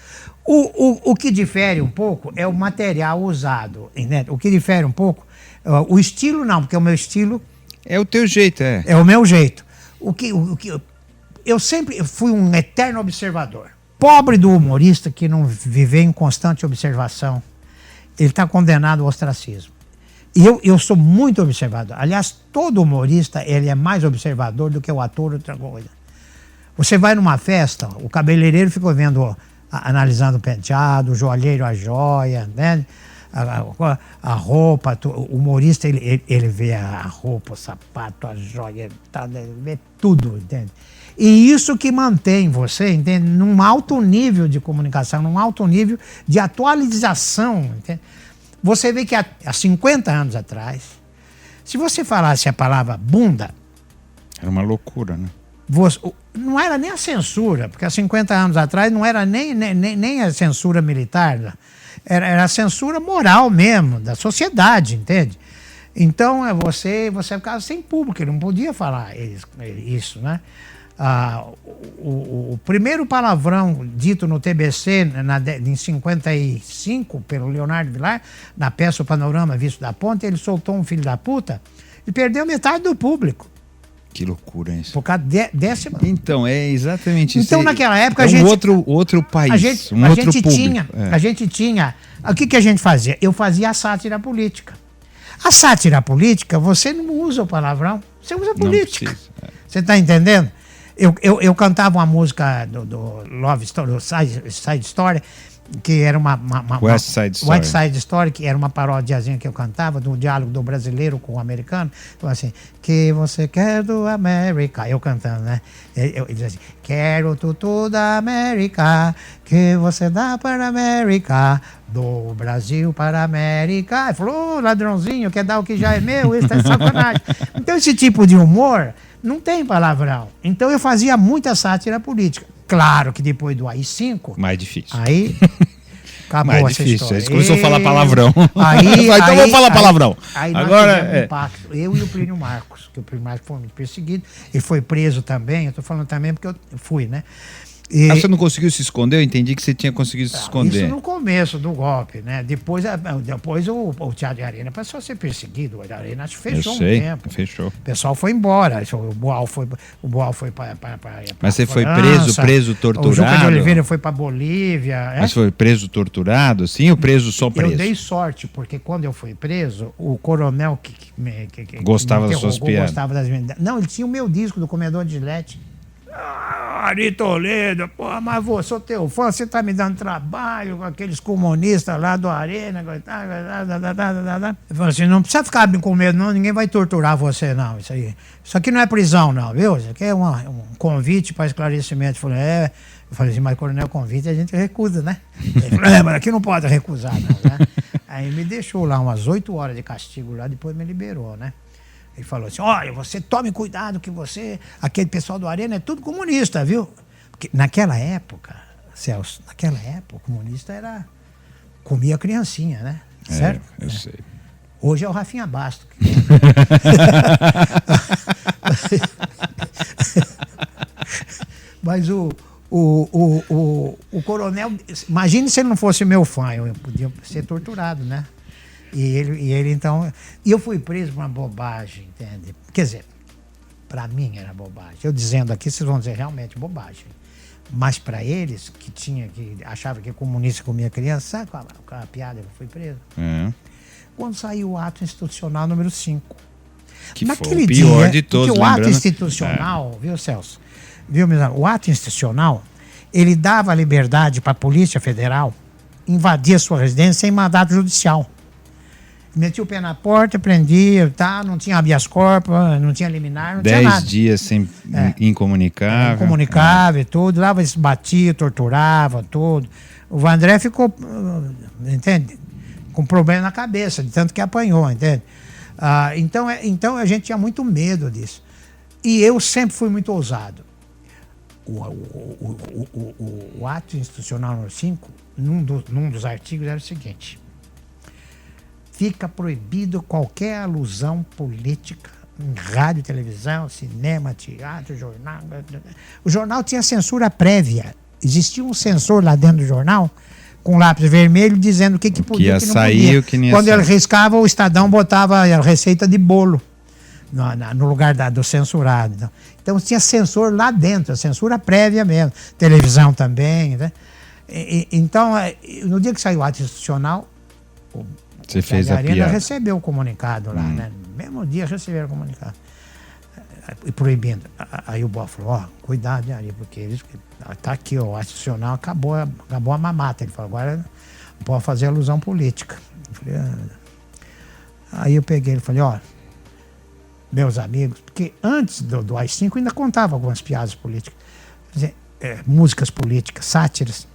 O que difere um pouco é o material usado, né? O que difere um pouco, o estilo não, porque o meu estilo é o teu jeito, é o meu jeito. Eu sempre fui um eterno observador. Pobre do humorista que não vive em constante observação, ele está condenado ao ostracismo. E eu sou muito observador. Aliás, todo humorista ele é mais observador do que o ator ou outra coisa. Você vai numa festa, o cabeleireiro fica analisando o penteado, o joalheiro a joia, né? A roupa, o humorista ele vê a roupa, o sapato, a joia, ele vê tudo, entende? E isso que mantém você, entende? Num alto nível de comunicação, num alto nível de atualização, entende? Você vê que há 50 anos atrás, se você falasse a palavra bunda... Era uma loucura, né? Não era nem a censura, porque há 50 anos atrás não era nem a censura militar, era a censura moral mesmo, da sociedade, entende? Então você ficava sem público, ele não podia falar isso, né? O primeiro palavrão dito no TBC em 55 pelo Leonardo Vilar, na peça O Panorama Visto da Ponte, ele soltou um filho da puta e perdeu metade do público. Que loucura isso. Por causa desse... Então, é exatamente isso. Então, naquela época, a gente... outro país, outro público. A gente tinha... O que a gente fazia? Eu fazia a sátira política. A sátira política, você não usa o palavrão, você usa a política. Você está entendendo? Eu cantava uma música do Love Story, do Side Story, que era West Side Story, que era uma parodiazinha que eu cantava, do diálogo do brasileiro com o americano. Então, assim, que você quer do América? Eu cantando, né? Ele dizia assim, quero tudo da América, que você dá para a América, do Brasil para a América. Ele falou, ladrãozinho, quer dar o que já é meu? Isso é sacanagem. Então, esse tipo de humor não tem palavrão. Então, eu fazia muita sátira política. Claro que depois do AI-5... Mais difícil. Aí acabou mais essa difícil. história. Aí começou a falar palavrão. Então vamos falar palavrão. Aí nós agora tivemos um pacto. Eu e o Plínio Marcos, que o Plínio Marcos foi muito perseguido. Ele foi preso também. Eu estou falando também porque eu fui, né? Você não conseguiu se esconder? Eu entendi que você tinha conseguido se esconder. Isso no começo do golpe, né? Depois o Teatro de Arena passou a ser perseguido. A Arena fechou um tempo. Fechou. O pessoal foi embora. O Boal foi para Mas você foi França, preso, torturado? O Juca de Oliveira foi para Bolívia. Mas foi preso, torturado, sim, ou preso só preso? Eu dei sorte, porque quando eu fui preso, o coronel que gostava das suas piadas. Gostava das minhas... Não, ele tinha o meu disco do Comedor de Gillette. Ari Toledo, pô, mas eu sou teu fã, você tá me dando trabalho com aqueles comunistas lá do Arena. Eu falei assim, não precisa ficar com medo não, ninguém vai torturar você não, isso aqui não é prisão não, viu? Isso aqui é um convite para esclarecimento. Eu falei assim, mas coronel, convite a gente recusa, né? Ele falou, mas aqui não pode recusar não, né? Aí me deixou lá umas 8 horas de castigo lá, depois me liberou, né? Ele falou assim, olha, você tome cuidado que aquele pessoal do Arena é tudo comunista, viu? Porque naquela época, Celso, o comunista comia criancinha, né? Certo? Eu sei. Hoje é o Rafinha Basto. Mas o coronel, imagine se ele não fosse meu fã, eu podia ser torturado, né? E ele então... E eu fui preso por uma bobagem, entende? Quer dizer, para mim era bobagem. Eu dizendo aqui, vocês vão dizer realmente bobagem. Mas para eles, que achava que comunista comia criança, sabe qual a piada que eu fui preso? Quando saiu o ato institucional número 5. Que foi o pior de todos, porque o ato institucional, viu, Celso? Viu, meu amigo? O ato institucional, ele dava liberdade para a Polícia Federal invadir a sua residência sem mandato judicial. Metia o pé na porta, prendia, tá? Não tinha habeas corpus, não tinha liminar, não tinha nada. 10 dias sem incomunicável. Incomunicável e tudo. Lá eles batiam, torturavam, tudo. O Vandré ficou, entende? Com problema na cabeça, de tanto que apanhou, entende? Então a gente tinha muito medo disso. E eu sempre fui muito ousado. O ato institucional número 5, num dos artigos, era o seguinte: fica proibido qualquer alusão política em rádio, televisão, cinema, teatro, jornal. O jornal tinha censura prévia. Existia um censor lá dentro do jornal com lápis vermelho dizendo o que podia e o que não podia. Quando ele riscava, o Estadão botava a receita de bolo no lugar do censurado. Então tinha censor lá dentro, a censura prévia mesmo. Televisão também, né? Então, no dia que saiu o ato institucional, você fez a piada. Recebeu o comunicado lá, né? No mesmo dia receberam o comunicado. Proibindo. Aí o Boa falou, cuidado, Ari, porque eles, tá aqui, o ato institucional acabou a mamata. Ele falou, agora não pode fazer alusão política. Eu falei, Aí eu peguei e falei, meus amigos, porque antes do AI-5 ainda contava algumas piadas políticas, músicas políticas, sátiras.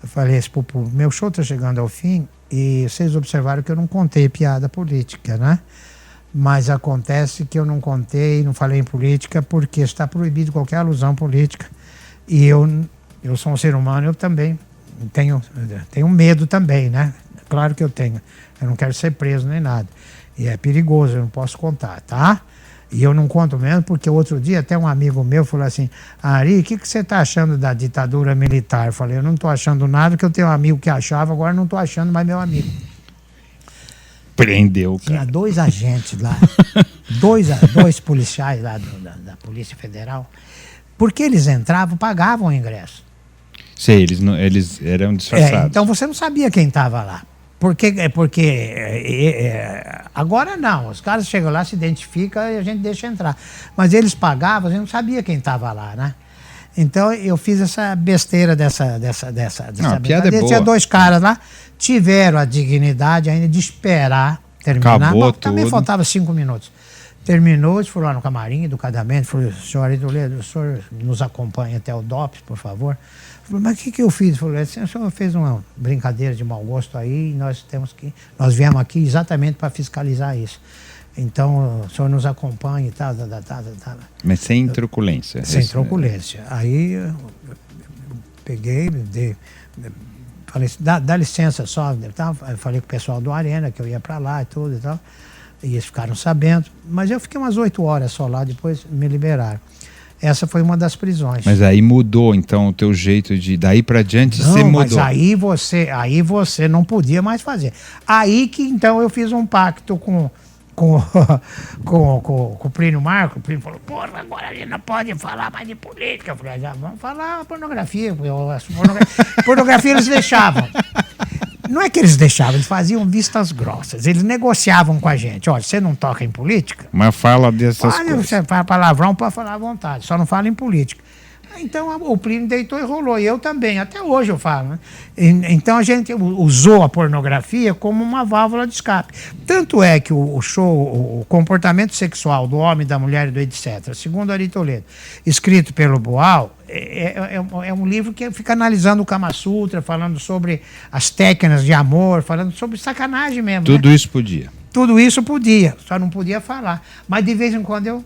Eu falei, o meu show está chegando ao fim e vocês observaram que eu não contei piada política, né? Mas acontece que eu não contei, não falei em política porque está proibido qualquer alusão política. E eu sou um ser humano, eu também tenho medo também, né? Claro que eu tenho. Eu não quero ser preso nem nada. E é perigoso, eu não posso contar, tá? E eu não conto mesmo porque outro dia até um amigo meu falou assim, Ari, o que você está achando da ditadura militar? Eu falei, eu não estou achando nada, porque eu tenho um amigo que achava, agora não estou achando mais meu amigo. Prendeu, cara. Tinha 2 agentes lá, dois policiais lá da Polícia Federal, porque eles entravam, pagavam o ingresso. Sei, eles eram disfarçados. Então você não sabia quem estava lá. Porque agora não, os caras chegam lá, se identificam e a gente deixa entrar. Mas eles pagavam, a gente não sabia quem estava lá, né? Então eu fiz essa besteira dessa Não, a piada é boa. Tinha 2 caras lá, tiveram a dignidade ainda de esperar terminar. Acabou tudo. Também faltava 5 minutos. Terminou, eles foram lá no camarim, educadamente, falou, senhor Toledo, o senhor nos acompanha até o DOPS, por favor. Falei, mas o que eu fiz? Falei, o senhor fez uma brincadeira de mau gosto aí e nós viemos aqui exatamente para fiscalizar isso. Então, o senhor nos acompanha e tal. Mas sem truculência. Sem truculência. Aí eu peguei, falei, dá licença só. Eu falei com o pessoal do Arena, que eu ia para lá e tudo e tal. E eles ficaram sabendo. Mas eu fiquei umas 8 horas só lá, depois me liberaram. Essa foi uma das prisões. Mas aí mudou, então, o teu jeito de... Daí pra diante não, você mudou. Mas aí você não podia mais fazer. Aí que, então, eu fiz um pacto com o Plínio Marco. O Plínio falou, porra, agora ele não pode falar mais de política. Eu falei, já vamos falar pornografia. Pornografia eles deixavam. Não é que eles deixavam, eles faziam vistas grossas. Eles negociavam com a gente. Olha, você não toca em política? Mas fala dessas coisas. Você fala palavrão, pode falar à vontade, só não fala em política. Então o Plínio deitou e rolou, e eu também, até hoje eu falo. Né? Então a gente usou a pornografia como uma válvula de escape. Tanto é que o comportamento sexual do homem, da mulher e do etc., segundo Ari Toledo, escrito pelo Boal, é um livro que fica analisando o Kama Sutra, falando sobre as técnicas de amor, falando sobre sacanagem mesmo. Tudo isso podia? Tudo isso podia, só não podia falar. Mas de vez em quando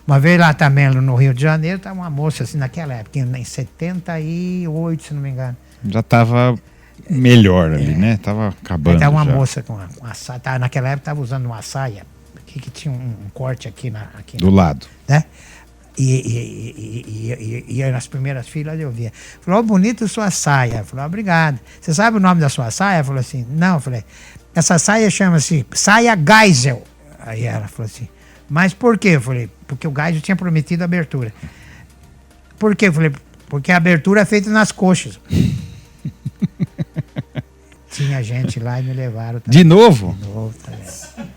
uma vez lá também, no Rio de Janeiro, estava uma moça assim, naquela época, em 78, se não me engano. Já estava melhor ali, né? Tava acabando. Estava uma já. moça com uma saia, naquela época estava usando uma saia, que tinha um corte aqui do lado. Né? E nas primeiras filas eu via. Falou, bonito sua saia. Falou, obrigado. Você sabe o nome da sua saia? Falou assim, não. Eu falei, essa saia chama-se saia Geisel. Aí ela falou assim, mas por quê? Eu falei, porque o Geisel tinha prometido a abertura. Por quê? Eu falei, Porque a abertura é feita nas coxas. Tinha gente lá e me levaram também. De novo? De novo também.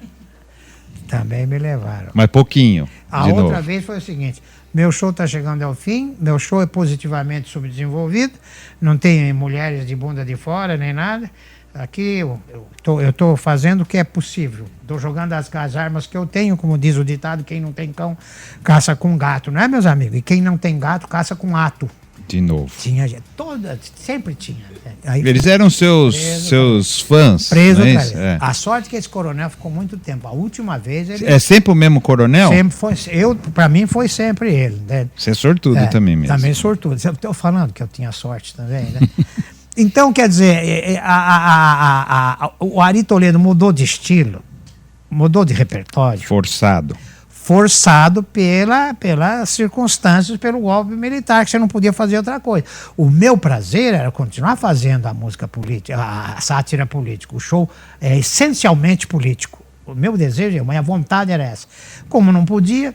Também me levaram. Mas pouquinho. A de outra novo. vez foi o seguinte: meu show está chegando ao fim, meu show é positivamente subdesenvolvido, não tem mulheres de bunda de fora nem nada. Aqui eu tô fazendo o que é possível. Estou jogando as armas que eu tenho, como diz o ditado: quem não tem cão, caça com gato, não é, meus amigos? E quem não tem gato, caça com ato. De novo. Tinha, sempre tinha. Aí, Eles eram seus fãs. preso não é outra isso? vez. É. A sorte é que esse coronel ficou muito tempo. A última vez ele É sempre o mesmo coronel? sempre foi. Para mim foi sempre ele. Né? Você é sortudo também mesmo. Também sortudo. Eu estou falando que eu tinha sorte também, né? Então, quer dizer, o Ari Toledo mudou de estilo, mudou de repertório, forçado pelas circunstâncias, pelo golpe militar, que você não podia fazer outra coisa. O meu prazer era continuar fazendo a música política, a sátira política. O show é essencialmente político. O meu desejo, a minha vontade era essa. Como não podia,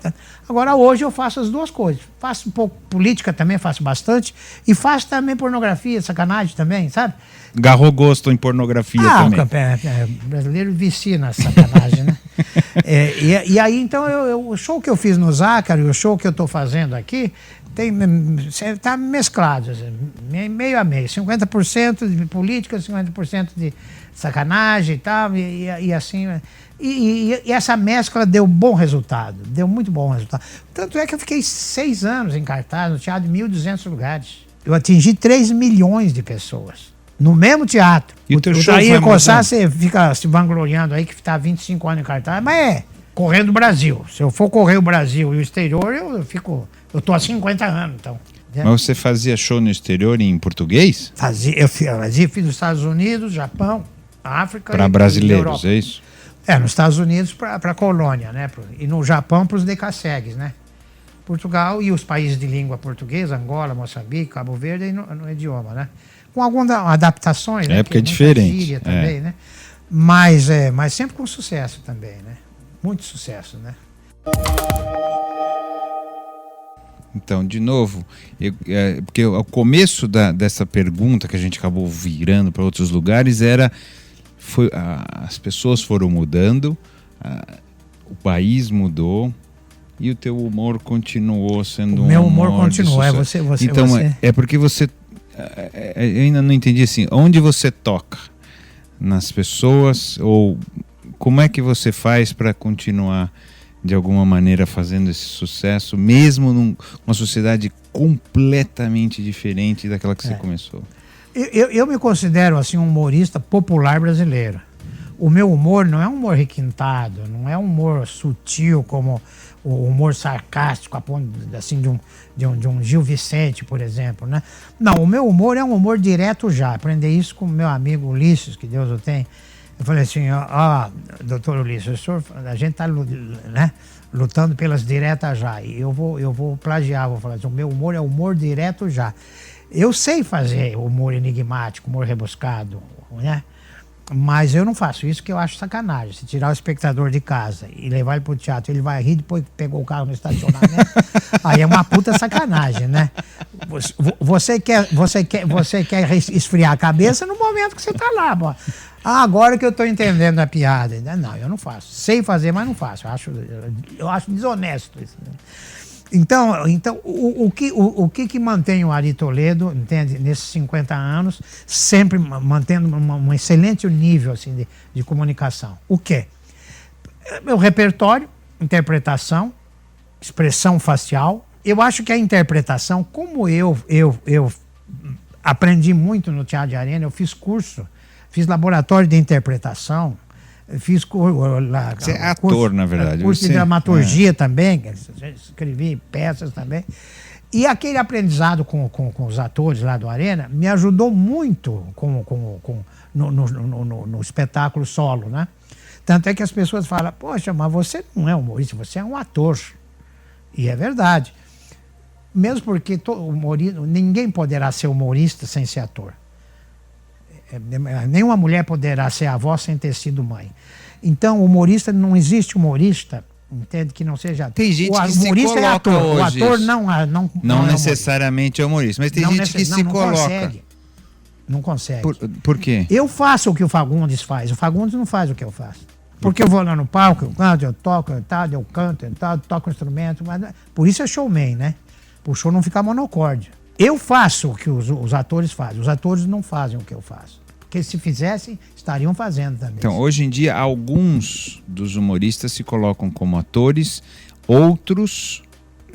agora hoje eu faço as duas coisas. Faço um pouco política também, faço bastante, e faço também pornografia, sacanagem também, sabe? Garrou gosto em pornografia também. O brasileiro vicia na sacanagem, né? E aí, então, o show que eu fiz no Zácaro e o show que eu estou fazendo aqui, tá mesclado, assim, meio a meio. 50% de política, 50% de sacanagem e tal, e assim... E essa mescla deu bom resultado, deu muito bom resultado. Tanto é que eu fiquei 6 anos em cartaz no teatro de 1.200 lugares. Eu atingi 3 milhões de pessoas. No mesmo teatro. E o teu show Jair foi Cossar, você fica se vangloriando aí que está 25 anos em cartaz, mas correndo o Brasil. Se eu for correr o Brasil e o exterior, eu tô há 50 anos, então. Mas você fazia show no exterior em português? Eu fiz nos Estados Unidos, Japão, África Para brasileiros, é isso? Nos Estados Unidos para a colônia, né? E no Japão para os decassegues, né? Portugal e os países de língua portuguesa, Angola, Moçambique, Cabo Verde, no idioma, né? Com algumas adaptações, né? Porque é diferente. Síria também, né? Mas sempre com sucesso também, né? Muito sucesso, né? Então, de novo, porque o começo dessa pergunta que a gente acabou virando para outros lugares as pessoas foram mudando, o país mudou e o teu humor continuou sendo um humor. O meu humor continuou, Então, é porque você... Eu ainda não entendi assim, onde você toca? Nas pessoas? Ou como é que você faz para continuar, de alguma maneira, fazendo esse sucesso, mesmo numa sociedade completamente diferente daquela que você começou? Eu me considero assim um humorista popular brasileiro. O meu humor não é um humor requintado, não é um humor sutil como o humor sarcástico, a ponto assim, de um Gil Vicente, por exemplo, né? Não, o meu humor é um humor direto já. Aprendi isso com o meu amigo Ulisses, que Deus o tem. Eu falei assim, doutor Ulisses, a gente está lutando pelas diretas já. E eu vou plagiar, vou falar assim, o meu humor é humor direto já. Eu sei fazer humor enigmático, humor rebuscado, né? Mas eu não faço isso, que eu acho sacanagem. Se tirar o espectador de casa e levar ele pro teatro, ele vai rir depois que pegou o carro no estacionamento. Aí é uma puta sacanagem, né? Você quer esfriar a cabeça no momento que você tá lá, pô. Agora que eu tô entendendo a piada. Não, eu não faço. Sei fazer, mas não faço. Eu acho desonesto isso, né? Então o que mantém o Ari Toledo, entende, nesses 50 anos, sempre mantendo um excelente nível assim, de comunicação? O quê? Meu repertório, interpretação, expressão facial. Eu acho que a interpretação, como eu aprendi muito no Teatro de Arena, eu fiz curso, fiz laboratório de interpretação, fiz Você é ator, na verdade. Curso de dramaturgia também, escrevi peças também. E aquele aprendizado com os atores lá do Arena me ajudou muito no espetáculo solo, né? Tanto é que as pessoas falam, poxa, mas você não é humorista, você é um ator. E é verdade. Mesmo porque ninguém poderá ser humorista sem ser ator. Nenhuma mulher poderá ser avó sem ter sido mãe. Então, humorista, não existe humorista entende? Que não seja... Tem gente o que se humorista é coloca ator. hoje O ator isso. não é necessariamente é humorista, mas tem gente que se coloca. Consegue. Não consegue. Por quê? Eu faço o que o Fagundes faz. O Fagundes não faz o que eu faço. Porque eu vou lá no palco, eu canto, eu toco, eu canto, eu toco instrumento. Mas por isso é showman, né? O show não ficar monocórdia. Eu faço o que os atores fazem. Os atores não fazem o que eu faço. Porque se fizessem, estariam fazendo também. Então, hoje em dia, alguns dos humoristas se colocam como atores, outros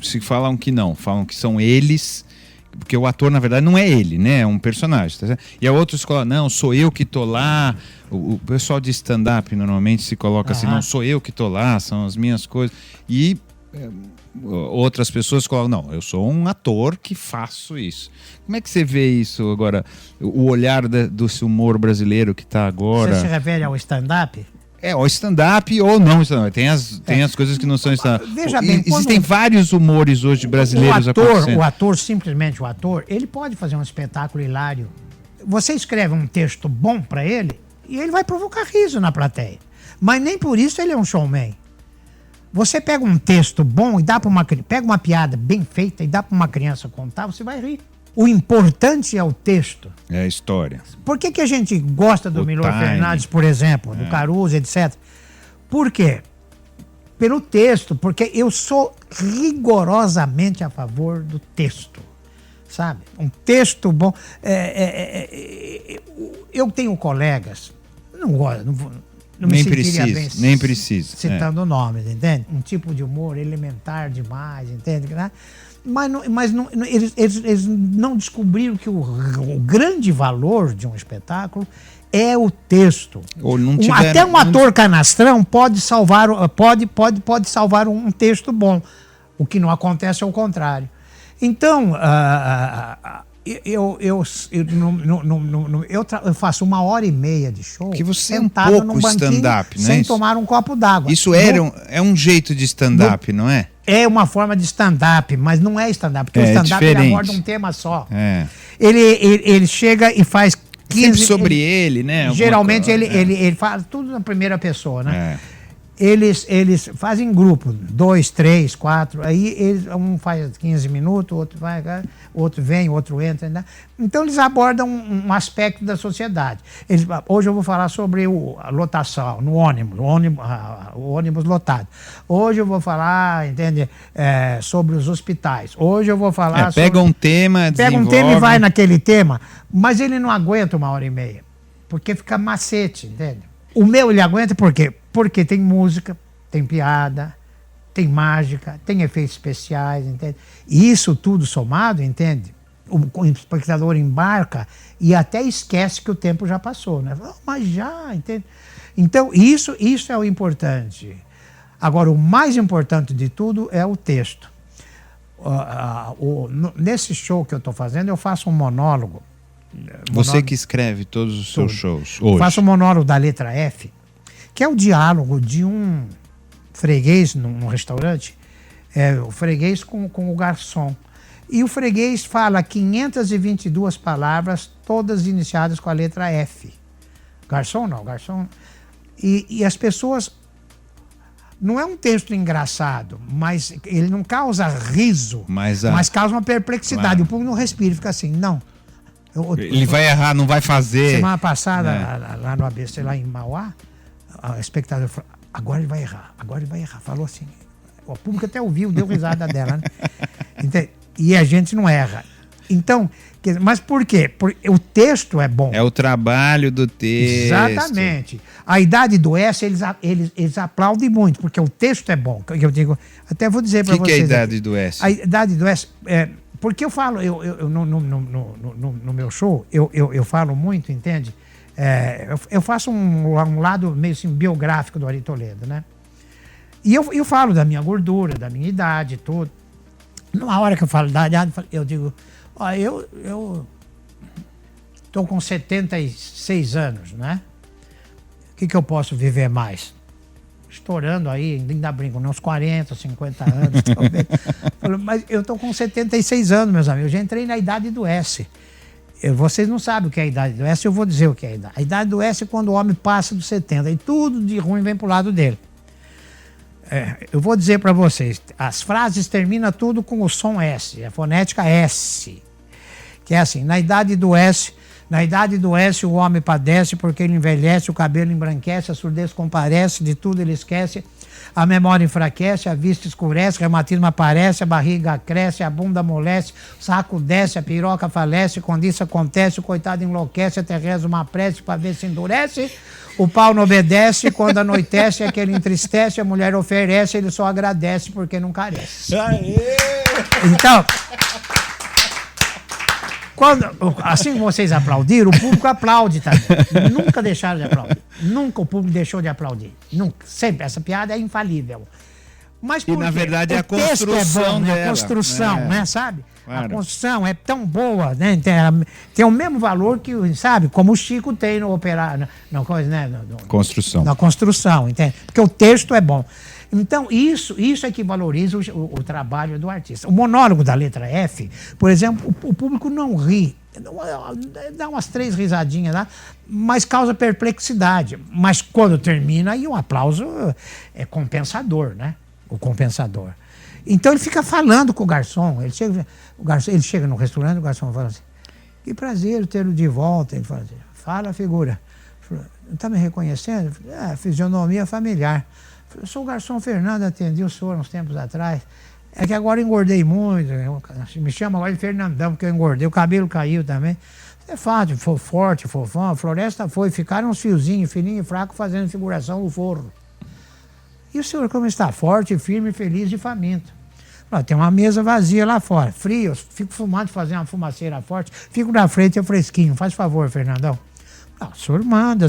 se falam que não, falam que são eles, porque o ator, na verdade, não é ele, né? É um personagem. Tá certo? E a outros falam, não, sou eu que tô lá. O pessoal de stand-up normalmente se coloca assim, não, sou eu que tô lá, são as minhas coisas. E outras pessoas colocam, não, eu sou um ator que faço isso. Como é que você vê isso agora? O olhar do humor brasileiro que está agora... Você se refere ao stand-up? Ou stand-up ou não stand-up. Tem as coisas que não são stand-up. Veja bem, existem vários humores hoje brasileiros acontecendo. O ator, simplesmente o ator, ele pode fazer um espetáculo hilário. Você escreve um texto bom para ele e ele vai provocar riso na plateia. Mas nem por isso ele é um showman. Você pega um texto bom e dá para pega uma piada bem feita e dá para uma criança contar, você vai rir. O importante é o texto. É a história. Por que a gente gosta do Milor Fernandes, por exemplo, do Caruso, etc? Por quê? Pelo texto, porque eu sou rigorosamente a favor do texto, sabe? Um texto bom. Eu tenho colegas, não gosto, não me sentiria bem nem precisa. Citando nomes, entende? Um tipo de humor elementar demais, entende? Mas eles não descobriram que o grande valor de um espetáculo é o texto. Até um ator canastrão pode salvar um texto bom. O que não acontece é o contrário. Então, eu faço 1h30 de show. Que você é um pouco stand-up, né? Sem tomar um copo d'água. Isso é um jeito de stand-up, não é? É uma forma de stand-up, mas não é stand-up, porque o stand-up ele aborda um tema só. Ele chega e faz 15... Sempre sobre ele, né? Geralmente ele fala tudo na primeira pessoa, né? Eles fazem grupo, 2, 3, 4, aí um faz 15 minutos, outro vem, outro entra. Né? Então eles abordam um aspecto da sociedade. Hoje eu vou falar sobre a lotação, no ônibus, o ônibus lotado. Hoje eu vou falar, entende, sobre os hospitais. Hoje eu vou falar Pega um tema, e vai naquele tema, mas ele não aguenta 1h30, porque fica macete, entende? O meu ele aguenta por quê? Porque tem música, tem piada, tem mágica, tem efeitos especiais, entende? E isso tudo somado, entende? O espectador embarca e até esquece que o tempo já passou, né? Mas já, entende? Então, isso é o importante. Agora, o mais importante de tudo é o texto. Nesse show que eu estou fazendo, eu faço um monólogo. Você que escreve todos os seus shows hoje. Eu faço um monólogo da letra F, que é o diálogo de um freguês num restaurante, o freguês com o garçom. E o freguês fala 522 palavras, todas iniciadas com a letra F. Garçom não, garçom. E as pessoas... Não é um texto engraçado, mas ele não causa riso, mas causa uma perplexidade. Claro. O público não respira, fica assim, não. Ele vai errar, não vai fazer. Semana passada, lá no ABC, lá em Mauá, a espectadora falou, agora ele vai errar. Falou assim. O público até ouviu, deu risada dela, né? E a gente não erra. Então, mas por quê? Porque o texto é bom. É o trabalho do texto. Exatamente. A idade do S, eles aplaudem muito, porque o texto é bom. Eu digo, até vou dizer para vocês. O que é a idade do S? A idade do S porque eu falo, no meu show, eu falo muito, entende? Eu faço um lado meio assim, biográfico do Ari Toledo, né? E eu falo da minha gordura, da minha idade, tudo. Numa hora que eu falo da idade, eu digo, eu estou com 76 anos, né? O que eu posso viver mais? Estourando aí, ainda brinco, uns 40, 50 anos, talvez. Mas eu estou com 76 anos, meus amigos. Eu já entrei na idade do S. Vocês não sabem o que é a idade do S, eu vou dizer o que é a idade. A idade do S é quando o homem passa dos 70 e tudo de ruim vem para o lado dele. eu vou dizer para vocês, as frases terminam tudo com o som S, a fonética S. Que é assim, na idade do S o homem padece porque ele envelhece, o cabelo embranquece, a surdez comparece, de tudo ele esquece, a memória enfraquece, a vista escurece, o reumatismo aparece, a barriga cresce, a bunda amolece, o saco desce, a piroca falece, quando isso acontece, o coitado enlouquece, até reza uma prece para ver se endurece, o pau não obedece, quando anoitece é que ele entristece, a mulher oferece, ele só agradece porque não carece. Aê! Então... assim como vocês aplaudiram, o público aplaude também. Nunca deixaram de aplaudir. Nunca o público deixou de aplaudir. Nunca. Sempre. Essa piada é infalível. Mas por E na verdade o a construção é bom, né? dela. A construção, né? Sabe? Claro. A construção é tão boa, né? Tem o mesmo valor que, sabe? Como o Chico tem no operário, na coisa, né? Construção. Na construção, entende? Porque o texto é bom. Então, isso é que valoriza o trabalho do artista. O monólogo da letra F, por exemplo, o público não ri. Dá umas 3 risadinhas lá, mas causa perplexidade. Mas quando termina, aí o aplauso é compensador, né? O compensador. Então ele fica falando com o garçom. Ele chega no restaurante, o garçom fala assim: que prazer tê-lo de volta. Ele fala assim: fala, figura. Não está me reconhecendo? Fisionomia familiar. Eu sou o garçom Fernando, atendi o senhor uns tempos atrás. É que agora engordei muito. Me chama agora de Fernandão, porque eu engordei. O cabelo caiu também. É fácil, forte, fofão. A floresta foi. Ficaram uns fiozinhos, fininho e fraco, fazendo figuração no forro. E o senhor como está? Forte, firme, feliz e faminto. Tem uma mesa vazia lá fora. Frio, eu fico fumando, fazendo uma fumaceira forte. Fico na frente, é fresquinho. Faz favor, Fernandão. O senhor manda,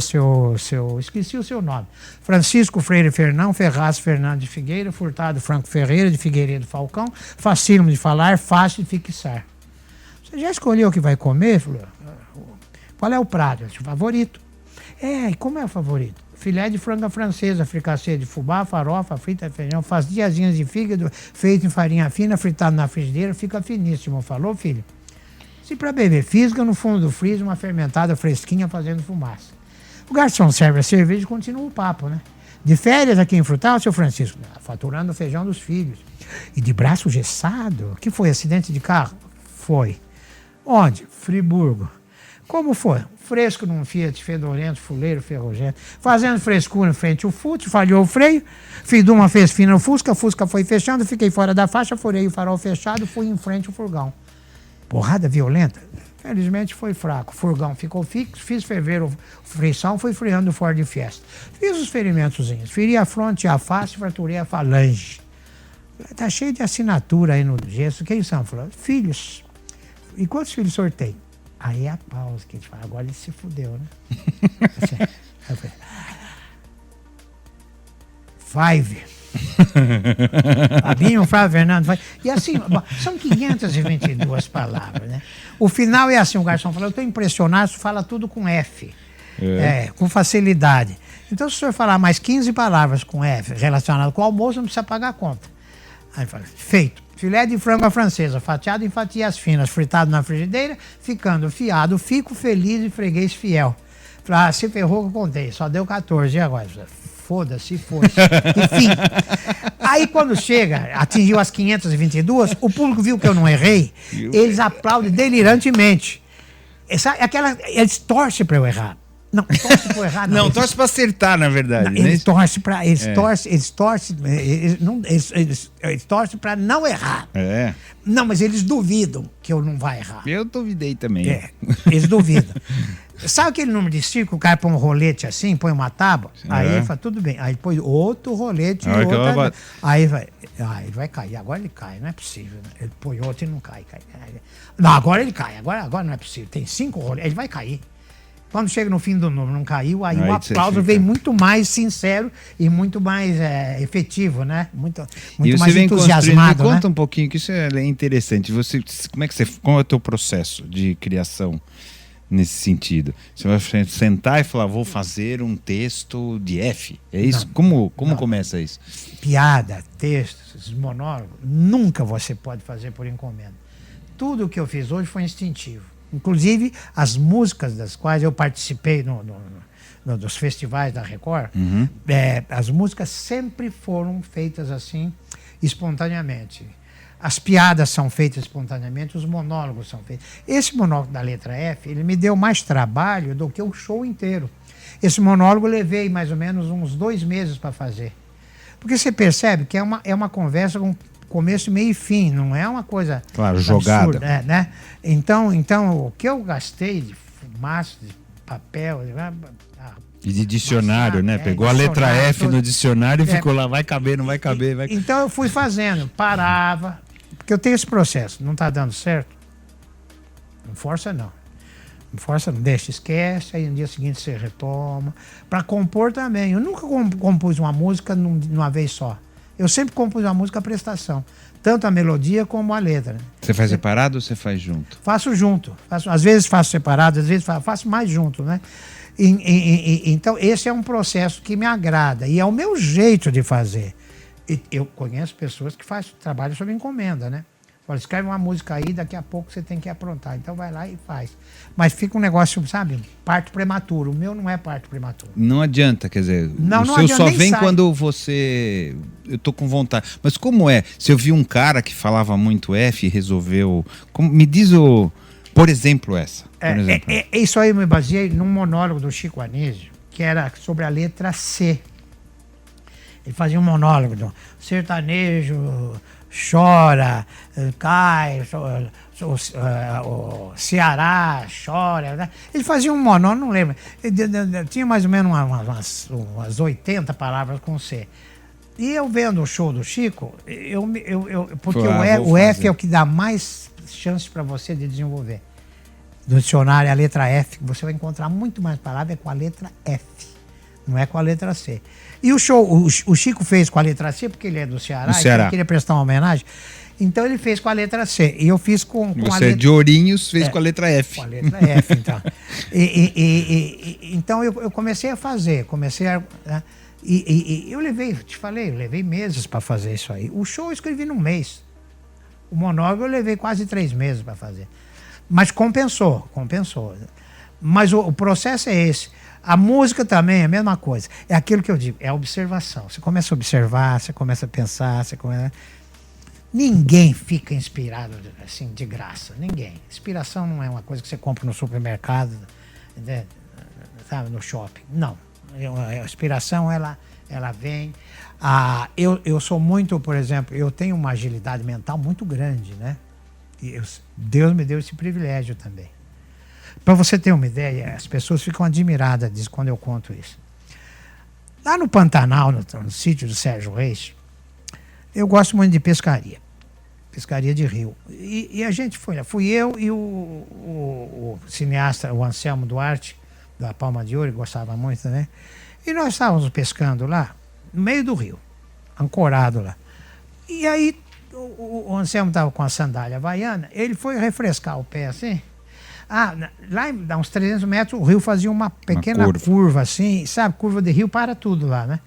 esqueci o seu nome. Francisco Freire Fernão, Ferraz Fernando de Figueira, Furtado Franco Ferreira, de Figueiredo Falcão, facílimo de falar, fácil de fixar. Você já escolheu o que vai comer? Falou, qual é o prato? O favorito. E como é o favorito? Filé de franga francesa, fricassê de fubá, farofa, frita, feijão, fatiazinhas de fígado, feito em farinha fina, fritado na frigideira, fica finíssimo. Falou, filho? Se para beber física, no fundo do freezer, uma fermentada fresquinha fazendo fumaça. O garçom serve a cerveja e continua o papo, né? De férias aqui em Frutal, seu Francisco? Faturando o feijão dos filhos. E de braço gessado? Que foi? Acidente de carro? Foi. Onde? Friburgo. Como foi? Fresco num Fiat fedorento, fuleiro, ferrugento. Fazendo frescura em frente ao fute, falhou o freio. Fiz uma fez fina no Fusca, foi fechando, fiquei fora da faixa, furei o farol fechado, fui em frente ao furgão. Porrada violenta? Felizmente foi fraco. O furgão ficou fixo, fiz ferver o frição, fui freando o Ford Fiesta. Fiz os ferimentozinhos. Feri a fronte e a face, fraturei a falange. Tá cheio de assinatura aí no gesso. Quem são? Falou, filhos. E quantos filhos sorteio? Aí é a pausa que a gente fala, agora ele se fudeu, né? Five. Fabinho, Flávio, Fernando. E assim, são 522 palavras, né? O final é assim, o garçom fala, eu estou impressionado, fala tudo com F. Com facilidade. Então, se o senhor falar mais 15 palavras com F relacionado com o almoço, não precisa pagar a conta. Aí fala, feito. Filé de frango à francesa, fatiado em fatias finas, fritado na frigideira, ficando fiado, fico feliz e freguês fiel. Fala, se ferrou que eu contei, só deu 14, e agora? Foda-se, fosse. Enfim. Aí quando chega, atingiu as 522, o público viu que eu não errei, eles aplaudem delirantemente. Eles torcem para eu errar. Não, torce para eu errar, não. Não, torce para acertar, na verdade. Não, eles torcem para. Eles torcem para não errar. Não, mas eles duvidam que eu não vai errar. Eu duvidei também. Eles duvidam. Sabe aquele número de circo, o cara põe um rolete assim, põe uma tábua, aí ele fala, tudo bem. Aí põe outro rolete, aí vai cair. Agora ele cai, não é possível. Né? Ele põe outro e não cai. Não, agora ele cai, agora não é possível. Tem 5 roletes, ele vai cair. Quando chega no fim do número, não caiu, aí o aplauso vem muito mais sincero e muito mais efetivo, né? Muito mais entusiasmado. Me conta um pouquinho, que isso é interessante. Qual é o teu processo de criação nesse sentido? Você vai sentar e falar, vou fazer um texto de F? É isso? Não, como começa isso? Piada, textos, monólogos, nunca você pode fazer por encomenda. Tudo o que eu fiz hoje foi instintivo. Inclusive, as músicas das quais eu participei dos festivais da Record, as músicas sempre foram feitas assim, espontaneamente. As piadas são feitas espontaneamente, os monólogos são feitos. Esse monólogo da letra F, ele me deu mais trabalho do que o show inteiro. Esse monólogo eu levei mais ou menos uns 2 meses para fazer. Porque você percebe que é uma conversa com começo, meio e fim, não é uma coisa jogada. Absurda, né? Então, o que eu gastei de fumaça, de papel... E de dicionário, né? Pegou a letra F no dicionário e ficou lá, vai caber, não vai caber. Então eu fui fazendo, parava, porque eu tenho esse processo, não está dando certo, não força não. Não força não, deixa, esquece, aí no dia seguinte você retoma. Para compor também, eu nunca compus uma música numa vez só. Eu sempre compus uma música à prestação, tanto a melodia como a letra. Você faz separado ou você faz junto? Faço junto, às vezes faço separado, às vezes faço mais junto, né? Então, esse é um processo que me agrada e é o meu jeito de fazer. Eu conheço pessoas que fazem trabalho sob encomenda, né? Fala, escreve uma música aí, daqui a pouco você tem que aprontar. Então vai lá e faz. Mas fica um negócio, sabe, parto prematuro. O meu não é parto prematuro. Não adianta, quer dizer, não o seu adianta, só vem sai. quando você... Eu tô com vontade. Mas como é? Se eu vi um cara que falava muito F e resolveu... Me diz por exemplo essa. Isso aí eu me baseei num monólogo do Chico Anísio, que era sobre a letra C. Ele fazia um monólogo do sertanejo, chora, cai, o Ceará chora. Né? Ele fazia um monólogo, não lembro. Tinha mais ou menos umas 80 palavras com C. E eu vendo o show do Chico, porque o F é o que dá mais chance para você de desenvolver. No dicionário, a letra F, você vai encontrar muito mais palavras com a letra F, não é com a letra C. E o show, o Chico fez com a letra C, porque ele é do Ceará, e ele queria prestar uma homenagem, então ele fez com a letra C. E eu fiz com a letra... Você de Ourinhos fez com a letra F. Com a letra F, então. Então eu comecei a fazer, né? Eu levei meses para fazer isso aí. O show eu escrevi num mês. O monólogo eu levei quase 3 meses para fazer. Mas compensou. Mas o processo é esse. A música também é a mesma coisa. É aquilo que eu digo, é a observação. Você começa a observar, você começa a pensar, Ninguém fica inspirado assim de graça. Ninguém. Inspiração não é uma coisa que você compra no supermercado, né? Sabe, no shopping. Não. A inspiração, ela vem. Eu sou muito, por exemplo, eu tenho uma agilidade mental muito grande, né? Deus me deu esse privilégio também. Para você ter uma ideia, as pessoas ficam admiradas quando eu conto isso. Lá no Pantanal, no sítio do Sérgio Reis, eu gosto muito de pescaria de rio. E a gente foi lá, fui eu e o cineasta, o Anselmo Duarte, da Palma de Ouro, gostava muito, né? E nós estávamos pescando lá, no meio do rio, ancorado lá. E aí, o Anselmo estava com a sandália havaiana, ele foi refrescar o pé assim. Lá a uns 300 metros o rio fazia uma pequena curva assim, sabe? Curva de rio para tudo lá, né?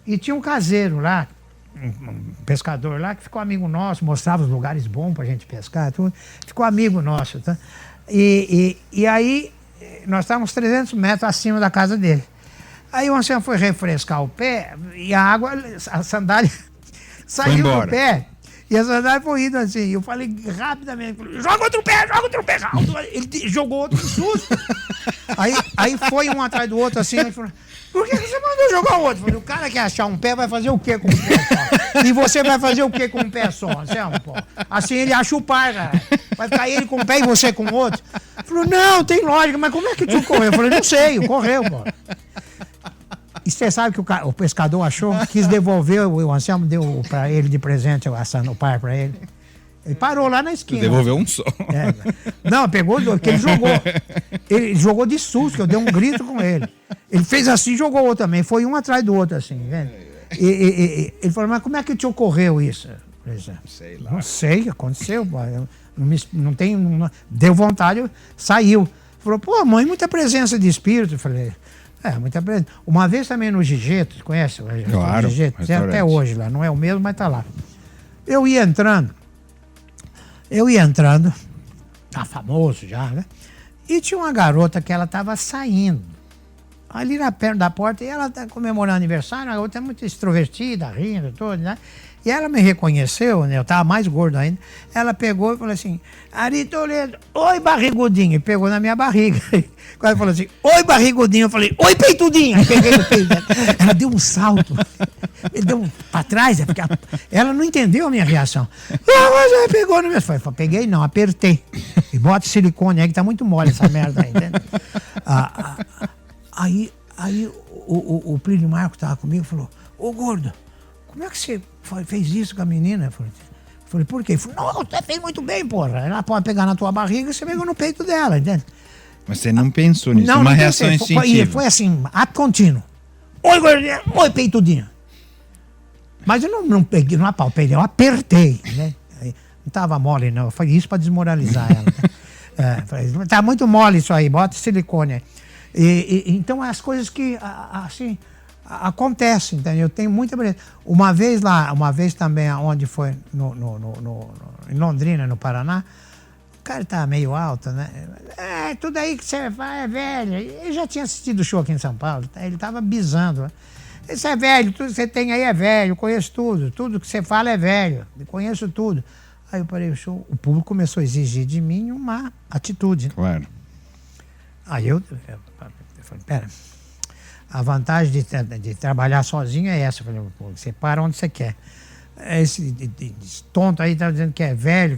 E tinha um caseiro lá, um pescador lá, que ficou amigo nosso, mostrava os lugares bons pra gente pescar, tudo. Ficou amigo nosso, tá? E aí, nós estávamos 300 metros acima da casa dele. Aí o Anselmo foi refrescar o pé e a sandália saiu do pé. E a sandália foi indo assim. Eu falei rapidamente, joga outro pé. Ele jogou outro susto. aí foi um atrás do outro assim. Ele falou, por que você mandou jogar o outro? Eu falei, o cara que achar um pé vai fazer o quê com um pé só? E você vai fazer o quê com um pé só, Anselmo? Pô? Assim ele acha o par, cara. Vai ficar ele com um pé e você com o outro. Ele falou, não, tem lógica, mas como é que tu correu? Eu falei, não sei, correu, pô. E você sabe que o pescador achou, quis devolver, o Anselmo deu para ele de presente o par para ele. Ele parou lá na esquina. Devolveu um só. Não, pegou, porque ele jogou. Ele jogou de susto, que eu dei um grito com ele. Ele fez assim e jogou outro também. Foi um atrás do outro, assim, vendo? Ele falou, mas como é que te ocorreu isso? Sei lá. Não sei, aconteceu. Não tem. Deu vontade, saiu. Falou, pô, mãe, muita presença de espírito. Eu falei, muita presença. Uma vez também no Gigeto, conhece o Claro, Gigeto? Tem até hoje lá, não é o mesmo, mas tá lá. Eu ia entrando, tá famoso já, né? E tinha uma garota que ela tava saindo. ali na perna da porta, e ela tá comemorando aniversário, a outra é muito extrovertida, rindo, tudo, né? E ela me reconheceu, né? Eu tava mais gordo ainda. Ela pegou e falou assim, Ari Toledo, oi barrigudinho, e pegou na minha barriga. Quando ela falou assim, oi barrigudinho, eu falei, oi peitudinho, aí peguei no peito dela. Ela deu um salto, me deu um pra trás, porque ela não entendeu a minha reação. Ah, mas aí pegou no meu... Falei, peguei não, apertei. E bota silicone aí que tá muito mole essa merda aí, entendeu? Aí o Plínio Marco tava comigo e falou, ô gordo, como é que você fez isso com a menina? Eu falei, por quê? Ele falou, não, você fez muito bem, porra. Ela pode pegar na tua barriga e você pegou no peito dela, entende? Mas você não pensou nisso, não, uma não reação pensei. instintiva. Foi assim, ato contínuo. Oi, gordinha, oi, peitudinha. Mas eu não peguei, não apalpei, eu apertei, né? Não tava mole, não. Eu falei isso para desmoralizar ela. Falei, tá muito mole isso aí, bota silicone aí. Então, as coisas que, assim, acontecem, entendeu? Eu tenho muita beleza. Uma vez também, onde foi em Londrina, no Paraná, o cara tá meio alto, né? Tudo aí que você faz é velho. Ele já tinha assistido o show aqui em São Paulo, ele tava bisando, né? Isso é velho, tudo que você tem aí é velho, eu conheço tudo que você fala é velho, eu conheço tudo. Aí eu parei o show, o público começou a exigir de mim uma atitude. Claro. Aí eu falei, pera, a vantagem de trabalhar sozinho é essa. Eu falei, pô, você para onde você quer. Esse tonto aí tá dizendo que é velho.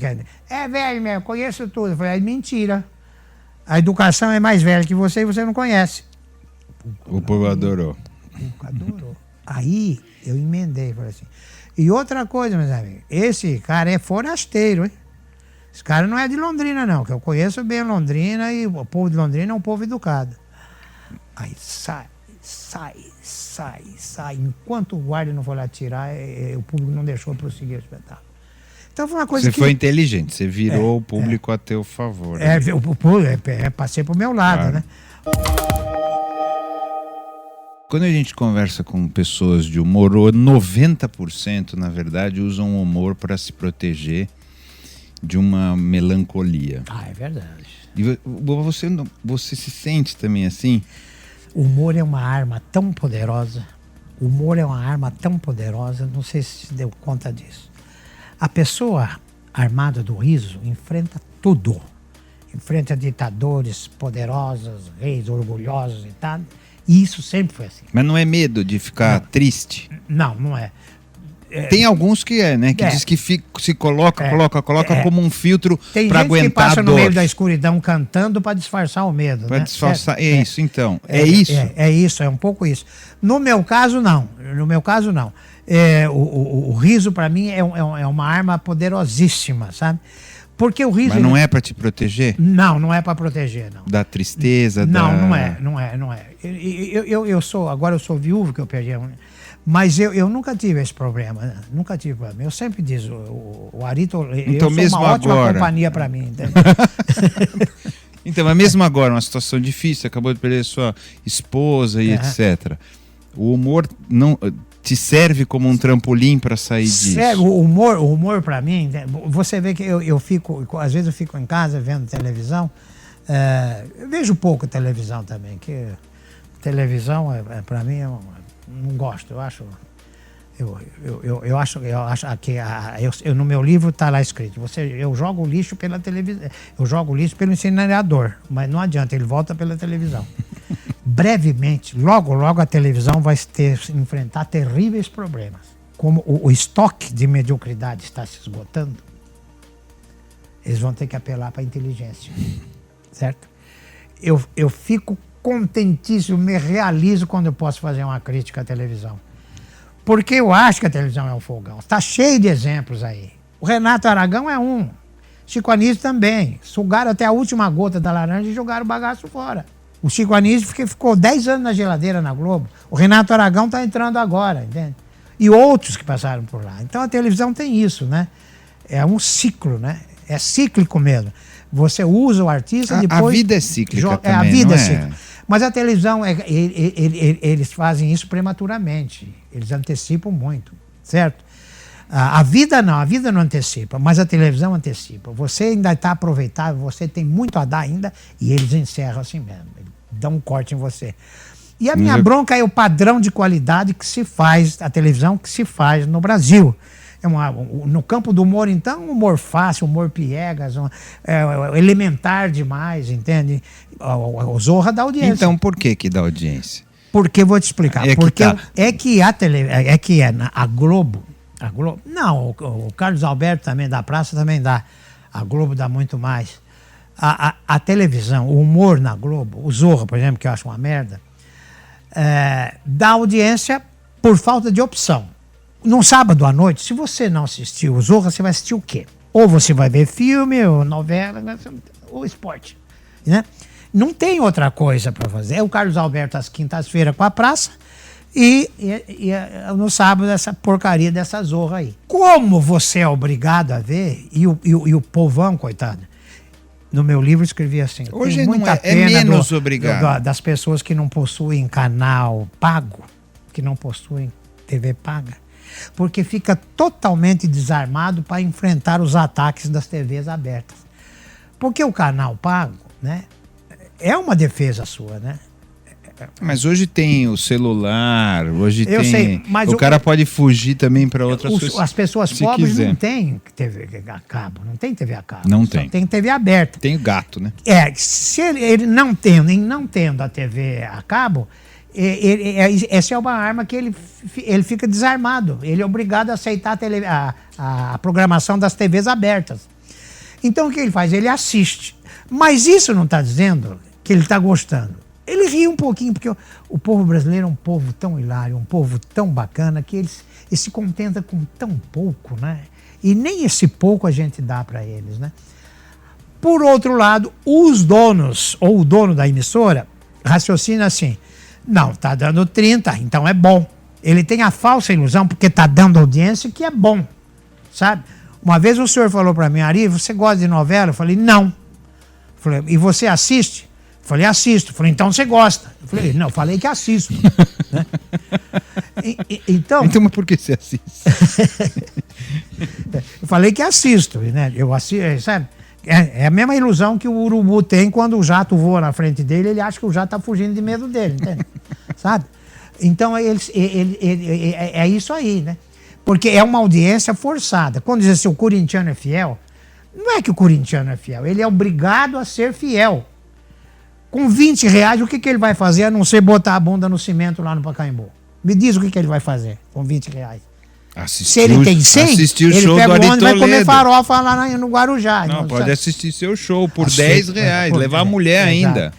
É velho mesmo, conheço tudo. Eu falei, mentira. A educação é mais velha que você e você não conhece. O povo adorou. Adorou. Aí eu emendei, falei assim. E outra coisa, meus amigos, esse cara é forasteiro, hein? Esse cara não é de Londrina, não, que eu conheço bem Londrina e o povo de Londrina é um povo educado. Aí sai. Enquanto o guarda não foi lá tirar, o público não deixou prosseguir o espetáculo. Então foi uma coisa você foi inteligente, você virou o público a teu favor. Passei pro meu lado, claro, né? Quando a gente conversa com pessoas de humor, 90% na verdade usam o humor para se proteger de uma melancolia. É verdade. E você se sente também assim? O humor é uma arma tão poderosa. O humor é uma arma tão poderosa, não sei se se deu conta disso. A pessoa armada do riso enfrenta tudo. Enfrenta ditadores poderosos, reis orgulhosos e tal. E isso sempre foi assim. Mas não é medo de ficar triste? Não é. Tem alguns que né? Que diz que se coloca como um filtro para aguentar a dor. Tem gente que passa no meio da escuridão cantando para disfarçar o medo. Para disfarçar, isso então. É isso, é um pouco isso. No meu caso, não. O riso, para mim, é uma arma poderosíssima, sabe? Porque o riso... Mas não é para te proteger? Não é para proteger, não. Da tristeza? Não é. Eu sou viúvo, que eu perdi a... Mas eu nunca tive esse problema, né? Nunca tive problema. Eu sempre diz, o Arito, então, eu sou uma ótima companhia para mim, entendeu? Então, mas mesmo agora, uma situação difícil, acabou de perder sua esposa e etc. O humor não te serve como um trampolim para sair disso? O humor para mim, você vê que eu fico, às vezes eu fico em casa vendo televisão, eu vejo pouco televisão também, que televisão para mim não gosto, eu acho que no meu livro está lá escrito, eu jogo lixo pela televisão, eu jogo lixo pelo incinerador, mas não adianta, ele volta pela televisão. Brevemente, logo a televisão vai enfrentar terríveis problemas. Como o estoque de mediocridade está se esgotando, eles vão ter que apelar para a inteligência, certo? Eu fico contentíssimo, me realizo quando eu posso fazer uma crítica à televisão. Porque eu acho que a televisão é um fogão. Está cheio de exemplos aí. O Renato Aragão é um. Chico Anísio também. Sugaram até a última gota da laranja e jogaram o bagaço fora. O Chico Anísio ficou 10 anos na geladeira na Globo. O Renato Aragão está entrando agora, entende? E outros que passaram por lá. Então a televisão tem isso, né? É um ciclo, né? É cíclico mesmo. Você usa o artista e depois... A vida é cíclica também, a vida não é cíclica. Mas a televisão, eles fazem isso prematuramente. Eles antecipam muito, certo? A vida não antecipa, mas a televisão antecipa. Você ainda está aproveitável, você tem muito a dar ainda, e eles encerram assim mesmo. Eles dão um corte em você. E a minha bronca é o padrão de qualidade que se faz, a televisão que se faz no Brasil. No campo do humor, então, humor fácil, humor piegas, elementar demais, entende? O Zorra dá audiência. Então, por que dá audiência? Porque vou te explicar. Porque a Globo. Não, o Carlos Alberto também da Praça também dá. A Globo dá muito mais. A televisão, o humor na Globo, o Zorra, por exemplo, que eu acho uma merda, dá audiência por falta de opção. Num sábado à noite, se você não assistiu o Zorra, você vai assistir o quê? Ou você vai ver filme, ou novela, ou esporte, né? Não tem outra coisa para fazer. É o Carlos Alberto às quintas-feiras com a Praça e no sábado essa porcaria dessa Zorra aí. Como você é obrigado a ver, e o povão, coitado, no meu livro eu escrevi assim, hoje tem muita é menos obrigado. Das pessoas que não possuem canal pago, que não possuem TV paga, porque fica totalmente desarmado para enfrentar os ataques das TVs abertas. Porque o canal pago, né, é uma defesa sua, né? Mas hoje tem o celular, Eu sei, mas o cara pode fugir também para outras coisas. As pessoas pobres não têm TV a cabo, não tem TV a cabo. Não tem. Tem. Tem TV aberta. Tem o gato, né? Se ele não tendo a TV a cabo, essa é uma arma que ele fica desarmado. Ele é obrigado a aceitar a programação das TVs abertas. Então o que ele faz? Ele assiste. Mas isso não está dizendo que ele está gostando. Ele ri um pouquinho, porque o povo brasileiro é um povo tão hilário, um povo tão bacana, que ele se contenta com tão pouco, né? E nem esse pouco a gente dá para eles, né? Por outro lado, os donos, ou o dono da emissora, raciocina assim, não, tá dando 30, então é bom. Ele tem a falsa ilusão, porque tá dando audiência, que é bom, sabe? Uma vez o senhor falou para mim, Ari, você gosta de novela? Eu falei, não. Eu falei, e você assiste? Eu falei, assisto. Eu falei, então você gosta. Eu falei, não, eu falei que assisto. Né? Então, mas por que você assiste? Eu falei que assisto, né? Eu assisto, sabe? É a mesma ilusão que o urubu tem quando o jato voa na frente dele, ele acha que o jato está fugindo de medo dele, entende? Sabe? Então, é isso aí, né? Porque é uma audiência forçada. Quando diz assim, o corintiano é fiel, não é que o corintiano é fiel, ele é obrigado a ser fiel. Com R$20, o que ele vai fazer a não ser botar a bunda no cimento lá no Pacaembu? Me diz o que ele vai fazer com R$20. Se ele tem 100, ele pega o ônibus e vai comer farofa lá no Guarujá. Não, pode assistir seu show por R$10, levar a mulher ainda.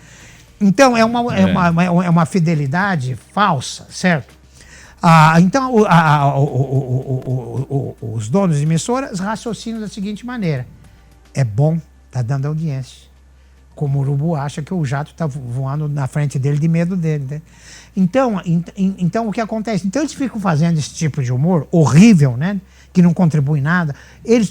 Então, é uma fidelidade falsa, certo? Então, os donos de emissoras raciocinam da seguinte maneira. É bom, tá dando audiência. Como o urubu acha que o jato está voando na frente dele de medo dele. Né? Então, o que acontece? Então, eles ficam fazendo esse tipo de humor horrível, né? Que não contribui em nada.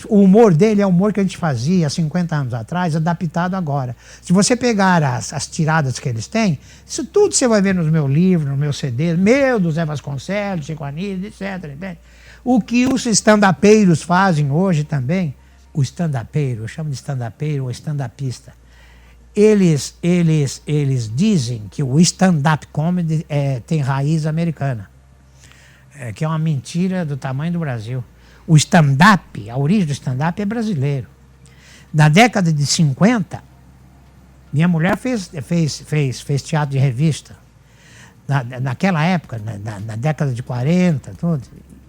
O humor dele é o humor que a gente fazia há 50 anos atrás, adaptado agora. Se você pegar as tiradas que eles têm, isso tudo você vai ver nos meus livros, nos meus CDs, do Zé Vasconcelos, Chico Anísio, etc. Entende? O que os stand-upeiros fazem hoje também, o stand-upeiro, eu chamo de stand-upeiro ou stand-upista, eles dizem que o stand-up comedy tem raiz americana, que é uma mentira do tamanho do Brasil. O stand-up, a origem do stand-up é brasileiro. Na década de 50, minha mulher fez teatro de revista. Naquela época, na década de 40, tudo.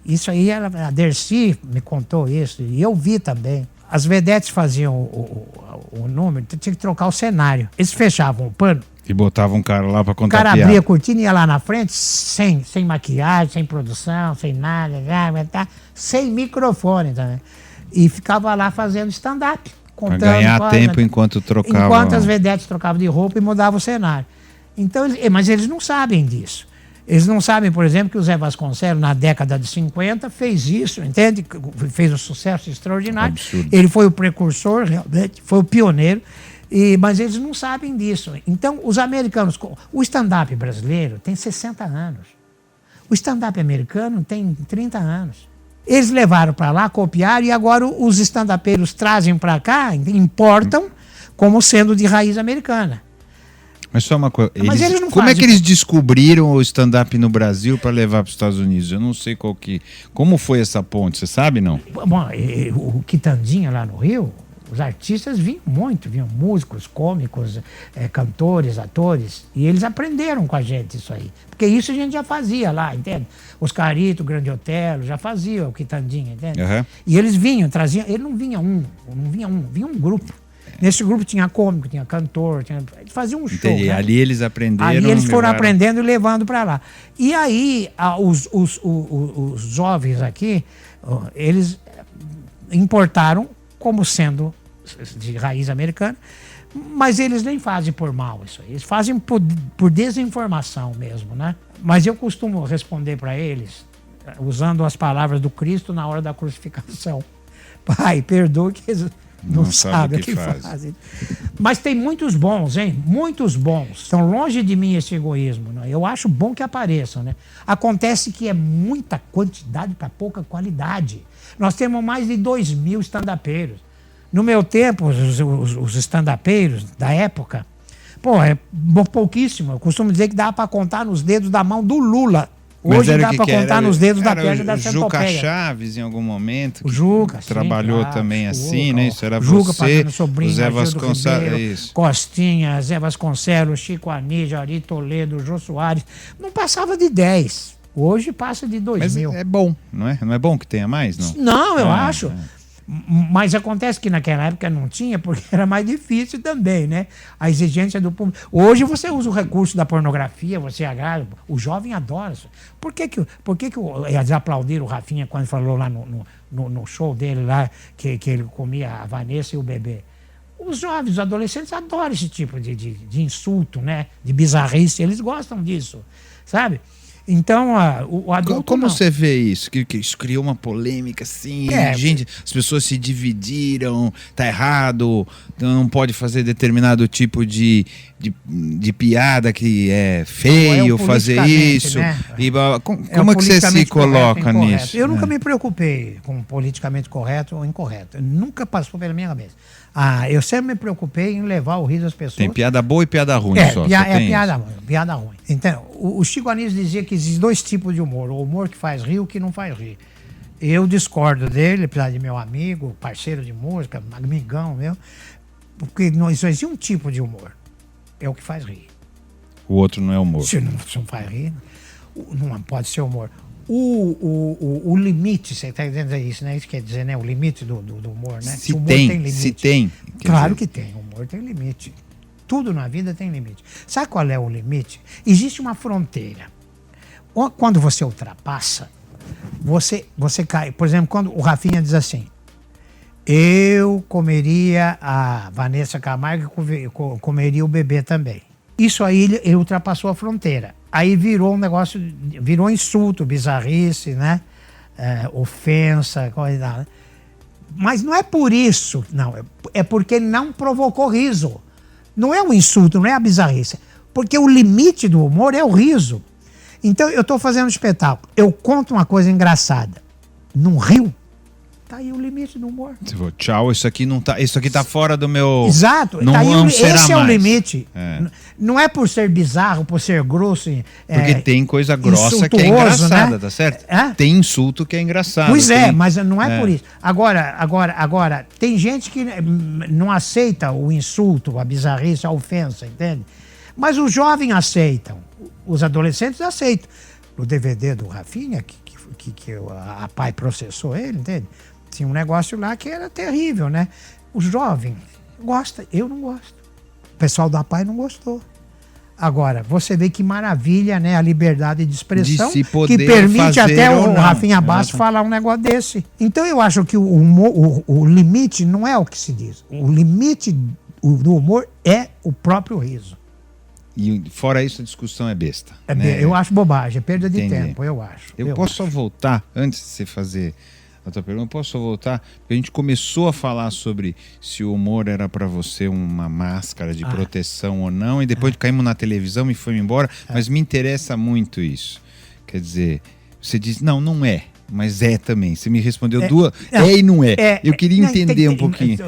Isso aí, a Dercy me contou isso, e eu vi também. As vedetes faziam o número, tinha que trocar o cenário. Eles fechavam o pano. E botavam um cara lá para contar piada. O cara piada. abria a cortina e ia lá na frente, sem maquiagem, sem produção, sem nada, sem microfone também. E ficava lá fazendo stand-up. Para ganhar tempo enquanto trocava. Enquanto as vedetes trocavam de roupa e mudavam o cenário. Então, mas eles não sabem disso. Eles não sabem, por exemplo, que o Zé Vasconcelos, na década de 50, fez isso, entende? Fez um sucesso extraordinário. Absurdo. Ele foi o precursor, realmente, foi o pioneiro, mas eles não sabem disso. Então, os americanos... O stand-up brasileiro tem 60 anos. O stand-up americano tem 30 anos. Eles levaram para lá, copiaram, e agora os stand-upeiros trazem para cá, importam, como sendo de raiz americana. Mas só uma coisa, Mas eles não como é fazem. que eles descobriram o stand-up no Brasil para levar para os Estados Unidos? Eu não sei como foi essa ponte, você sabe, não? Bom, o Quitandinha lá no Rio, os artistas vinham muito, vinham músicos, cômicos, cantores, atores, e eles aprenderam com a gente isso aí. Porque isso a gente já fazia lá, entende? Oscarito, Grande Otelo, já fazia o Quitandinha, entende? Uhum. E eles vinham, traziam, ele não vinha vinha um grupo. Nesse grupo tinha cômico, tinha cantor, eles faziam um show. Entendi. Né? Ali eles aprenderam. Ali eles foram levaram... aprendendo e levando para lá. E aí, os jovens aqui, eles importaram como sendo de raiz americana, mas eles nem fazem por mal isso aí. Eles fazem por desinformação mesmo, né? Mas eu costumo responder para eles usando as palavras do Cristo na hora da crucificação. Pai, perdoe que eles não sabem o que fazem. Mas tem muitos bons, hein? Muitos bons. Estão longe de mim esse egoísmo. Né? Eu acho bom que apareçam, né? Acontece que é muita quantidade para pouca qualidade. Nós temos mais de 2.000 stand-upeiros. No meu tempo, os stand-upeiros da época, é pouquíssimo. Eu costumo dizer que dá para contar nos dedos da mão do Lula. Hoje dá para contar nos dedos da perna da Centopeia. Juca Chaves, em algum momento, o Juca, trabalhou também Juca, assim, né? Isso era Juca, você, sobrinho, o Zé Vasconcelos, Costinha, Zé Vasconcelos, Chico Anísio, Ari Toledo, Jô Soares. Não passava de 10. Hoje passa de 2.000. Mas é bom, não é? Não é bom que tenha mais, não? Não, eu acho. Mas acontece que naquela época não tinha, porque era mais difícil também, né? A exigência do público. Hoje você usa o recurso da pornografia, você agrada. O jovem adora isso. Por que eles aplaudiram o Rafinha quando falou lá no show dele lá que ele comia a Vanessa e o bebê? Os jovens, os adolescentes adoram esse tipo de insulto, né? De bizarrice. Eles gostam disso, sabe? Então, o adulto Como não. você vê isso? Que isso criou uma polêmica assim, gente, as pessoas se dividiram, tá errado, não pode fazer determinado tipo de piada que é feio fazer isso. Né? Como é que você se coloca nisso? Eu nunca me preocupei com politicamente correto ou incorreto. Nunca passou pela minha cabeça. Eu sempre me preocupei em levar o riso às pessoas. Tem piada boa e piada ruim só. Piada ruim. Então, o Chico Anísio dizia que existem 2 tipos de humor. O humor que faz rir e o que não faz rir. Eu discordo dele, apesar de meu amigo, parceiro de música, amigão meu, porque não existe um tipo de humor. É o que faz rir. O outro não é humor. Se não faz rir, não pode ser humor. O limite, você está dizendo isso, né? Isso quer dizer, né? O limite do humor, né? Se o humor tem limite. Se tem. Claro que tem. O humor tem limite. Tudo na vida tem limite. Sabe qual é o limite? Existe uma fronteira. Quando você ultrapassa, você cai. Por exemplo, quando o Rafinha diz assim, eu comeria a Vanessa Camargo e comeria o bebê também. Isso aí ele ultrapassou a fronteira. Aí virou um negócio, virou insulto, bizarrice, né? Ofensa, coisa. Mas não é por isso, não. É porque não provocou riso. Não é um insulto, não é a bizarrice. Porque o limite do humor é o riso. Então eu estou fazendo um espetáculo, eu conto uma coisa engraçada, não rio, tá aí o limite do humor. Tchau, isso aqui tá fora do meu... Exato, não, tá aí esse é o mais. Limite. Não é por ser bizarro, por ser grosso. Porque tem coisa grossa que é engraçada, né? Tá certo? Tem insulto que é engraçado. Pois mas não é por isso. Agora, tem gente que não aceita o insulto, a bizarrice, a ofensa, entende? Mas os jovens aceitam, os adolescentes aceitam. No DVD do Rafinha, que a pai processou ele, entende? Tinha um negócio lá que era terrível, né? O jovem gosta, eu não gosto. O pessoal da PAI não gostou. Agora, você vê que maravilha, né? A liberdade de expressão que permite até o Rafinha Bastos falar um negócio desse. Então eu acho que o limite não é o que se diz. O limite do humor é o próprio riso. E fora isso, a discussão é besta. Né? Eu acho bobagem, é perda de tempo, eu acho. Eu posso só voltar, antes de você fazer a tua pergunta, eu posso só voltar, porque a gente começou a falar sobre se o humor era para você uma máscara de proteção ou não, e depois caímos na televisão e foi embora, mas me interessa muito isso. Quer dizer, você diz, não é, mas é também. Você me respondeu e não é. Eu queria entender um pouquinho.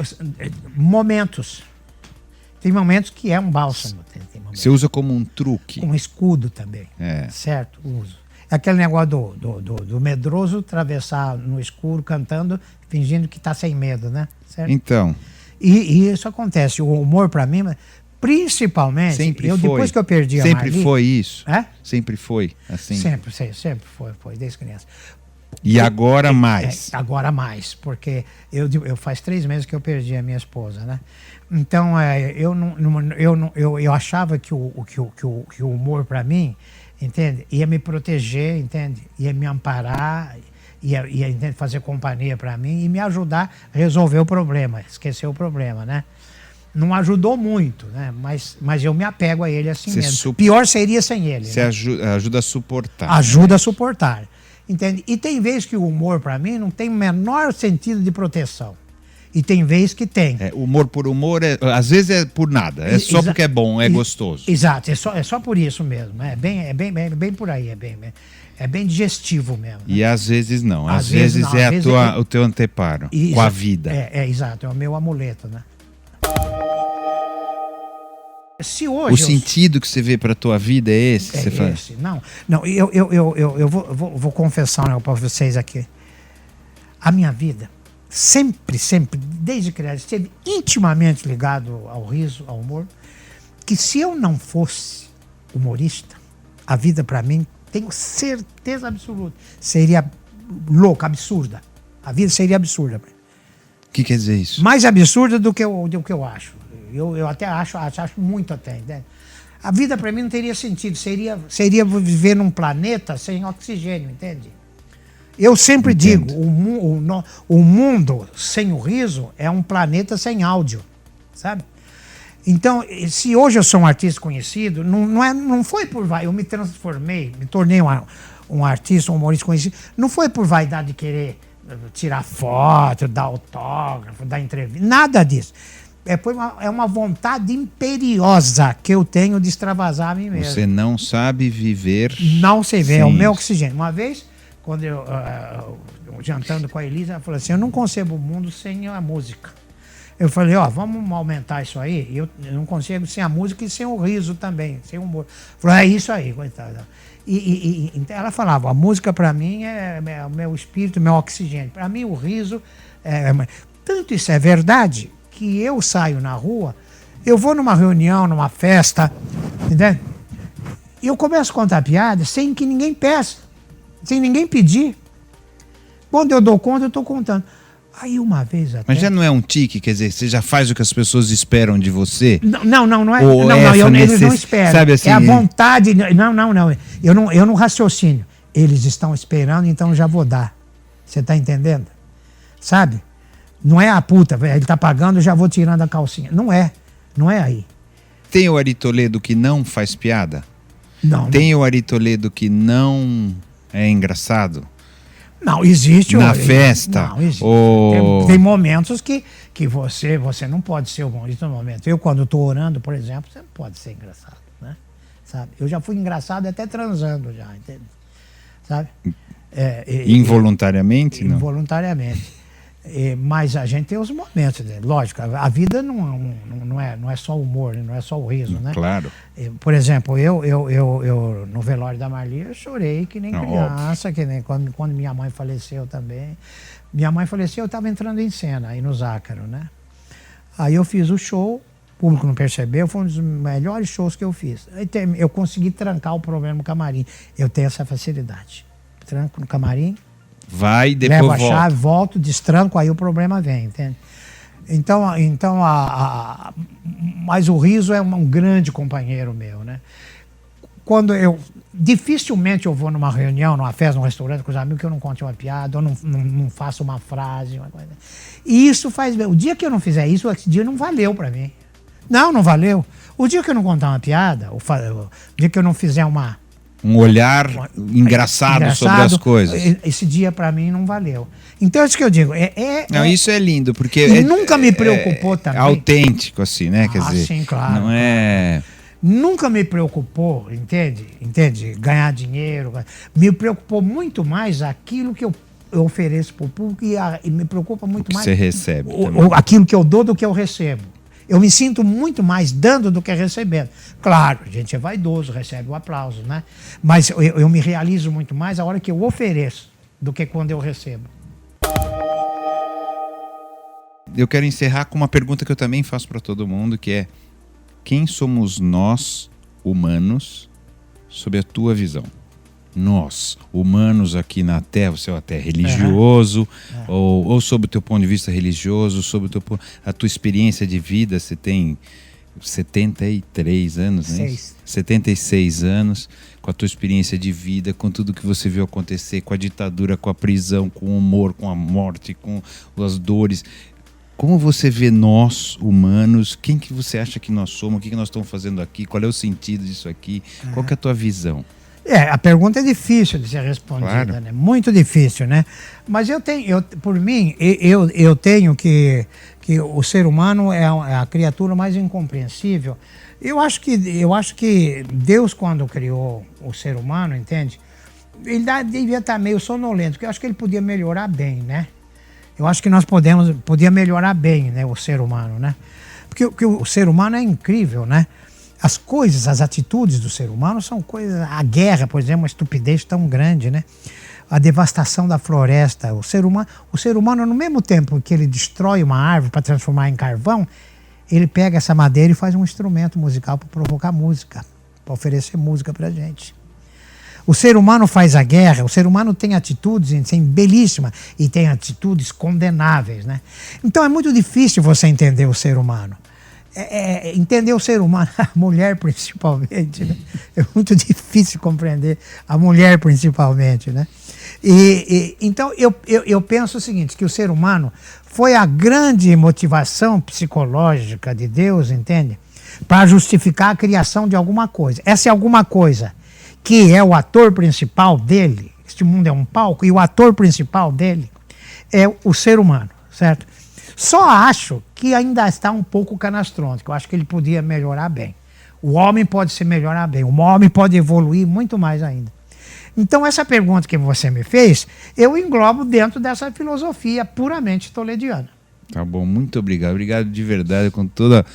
Momentos. Tem momentos que é um bálsamo. Tem momentos. Você usa como um truque. Um escudo também. É. Certo? Uso. É aquele negócio do medroso atravessar no escuro cantando, fingindo que tá sem medo, né? Certo? Então. E isso acontece. O humor para mim, principalmente, Sempre foi. Depois que eu perdi a Sempre Marli, foi isso? É? Sempre foi assim? Sempre foi, desde criança. E agora mais? Agora mais, porque eu faz 3 meses que eu perdi a minha esposa, né? Então, eu achava que o humor para mim, entende? Ia me proteger, entende? Ia me amparar, ia entende? Fazer companhia para mim e me ajudar a resolver o problema, esquecer o problema, né? Não ajudou muito, né? Mas eu me apego a ele assim mesmo. Pior seria sem ele. Você, né? Ajuda a suportar. Ajuda a suportar. Entende? E tem vezes que o humor, para mim, não tem o menor sentido de proteção. E tem vezes que tem. Humor por humor, às vezes é por nada. É só porque é bom, é gostoso. Exato, é só por isso mesmo. É bem por aí, é bem digestivo mesmo. Né? E às vezes não. Às vezes não, é o teu anteparo com a vida. Exato, é o meu amuleto, né? Se O hoje sentido que você vê para a tua vida é esse? Esse. Não, eu vou confessar para vocês aqui. A minha vida, sempre, desde criança, esteve intimamente ligado ao riso, ao humor, que se eu não fosse humorista, a vida para mim, tenho certeza absoluta, seria louca, absurda. A vida seria absurda. O que quer dizer isso? Mais absurda do que eu acho. Eu até acho muito até. Entende? A vida para mim não teria sentido. Seria viver num planeta sem oxigênio, entende? Eu sempre digo, o mundo sem o riso é um planeta sem áudio, sabe? Então, se hoje eu sou um artista conhecido, não foi por vai. Eu me transformei, me tornei um artista, um humorista conhecido. Não foi por vaidade de querer tirar foto, dar autógrafo, dar entrevista, nada disso. É uma vontade imperiosa que eu tenho de extravasar a mim mesmo. Você não sabe viver. Não sei ver, é o meu oxigênio. Uma vez, quando eu jantando com a Elisa, ela falou assim: eu não concebo o mundo sem a música. Eu falei: vamos aumentar isso aí. Eu não consigo sem a música e sem o riso também, sem o humor. Falou: é isso aí, coitada. E ela falava: a música para mim é o meu espírito, meu oxigênio. Para mim o riso tanto isso é verdade que eu saio na rua, eu vou numa reunião, numa festa, entendeu? E eu começo a contar piada sem que ninguém peça, sem ninguém pedir. Quando eu dou conta, eu estou contando. Aí uma vez até... Mas já não é um tique, quer dizer, você já faz o que as pessoas esperam de você? Não é. Ou Eles não esperam. Sabe assim, é a vontade. Não. Eu não raciocínio. Eles estão esperando, então eu já vou dar. Você está entendendo? Sabe? Não é a puta, ele tá pagando, eu já vou tirando a calcinha. Não é aí. Tem o Ari Toledo que não faz piada? Não. Tem o Ari Toledo que não é engraçado? Não, existe. Na festa? Não, existe. Tem momentos que você não pode ser humorista no momento. Eu, quando estou orando, por exemplo, você não pode ser engraçado, né? Sabe? Eu já fui engraçado até transando já, entende? Sabe? Involuntariamente? Não? Involuntariamente. Mas a gente tem os momentos, né? Lógico, a vida não é só humor, não é só o riso, né? Claro. Por exemplo, eu no velório da Marli, eu chorei que nem criança, que nem quando minha mãe faleceu também. Minha mãe faleceu, eu estava entrando em cena aí no Zácaro, né? Aí eu fiz o show, o público não percebeu, foi um dos melhores shows que eu fiz. Aí eu consegui trancar o problema no camarim. Eu tenho essa facilidade. Tranco no camarim. Vai, depois levo a chave, volto, destranco, aí o problema vem, entende? Então mas o riso é um grande companheiro meu, né? Dificilmente eu vou numa reunião, numa festa, num restaurante com os amigos que eu não conte uma piada, ou não faço uma frase, uma coisa. E isso faz bem. O dia que eu não fizer isso, esse dia não valeu pra mim. Não valeu. O dia que eu não contar uma piada, o dia que eu não fizer um olhar engraçado sobre as coisas. Esse dia para mim não valeu. Então é isso que eu digo. Isso é lindo, porque nunca me preocupou também. É autêntico, assim, né? Quer dizer, sim, claro. Não é. Nunca me preocupou, entende? Ganhar dinheiro. Me preocupou muito mais aquilo que eu ofereço para o público e me preocupa muito mais. Você recebe. Aquilo que eu dou do que eu recebo. Eu me sinto muito mais dando do que recebendo. Claro, a gente é vaidoso, recebe o aplauso, né? Mas eu me realizo muito mais a hora que eu ofereço do que quando eu recebo. Eu quero encerrar com uma pergunta que eu também faço para todo mundo, que é: quem somos nós, humanos, sob a tua visão? Nós, humanos aqui na Terra, você é até religioso, ou sob o teu ponto de vista religioso, sob a tua experiência de vida, você tem 73 anos, né? 76 anos, com a tua experiência de vida, com tudo que você viu acontecer, com a ditadura, com a prisão, com o humor, com a morte, com as dores. Como você vê nós, humanos? Quem que você acha que nós somos? O que nós estamos fazendo aqui? Qual é o sentido disso aqui? Qual que é a tua visão? A pergunta é difícil de ser respondida, claro, né? Muito difícil, né? Mas por mim, eu tenho que o ser humano é a criatura mais incompreensível. Eu acho que Deus, quando criou o ser humano, entende? Ele devia estar meio sonolento, porque eu acho que ele podia melhorar bem, né? Eu acho que nós podia melhorar bem, né, o ser humano, né? Porque o ser humano é incrível, né? As coisas, as atitudes do ser humano são coisas... A guerra, por exemplo, uma estupidez tão grande, né? A devastação da floresta. O ser humano, no mesmo tempo que ele destrói uma árvore para transformar em carvão, ele pega essa madeira e faz um instrumento musical para provocar música, para oferecer música para a gente. O ser humano faz a guerra, o ser humano tem atitudes assim, belíssimas e tem atitudes condenáveis, né? Então é muito difícil você entender o ser humano. Entender o ser humano, a mulher principalmente, né? É muito difícil compreender a mulher principalmente, né? Então eu penso o seguinte, que o ser humano foi a grande motivação psicológica de Deus, entende? Para justificar a criação de alguma coisa. Essa é alguma coisa que é o ator principal dele. Este mundo é um palco e o ator principal dele é o ser humano, certo? Só acho que ainda está um pouco canastrônico. Eu acho que ele podia melhorar bem. O homem pode se melhorar bem. O homem pode evoluir muito mais ainda. Então, essa pergunta que você me fez, eu englobo dentro dessa filosofia puramente tolediana. Tá bom, muito obrigado. Obrigado de verdade, com toda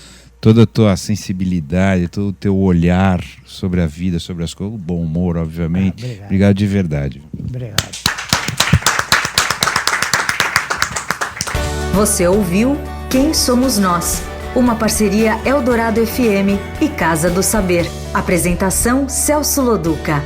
a tua sensibilidade, todo o teu olhar sobre a vida, sobre as coisas, o bom humor, obviamente. Obrigado de verdade. Obrigado. Você ouviu Quem Somos Nós? Uma parceria Eldorado FM e Casa do Saber. Apresentação Celso Loduca.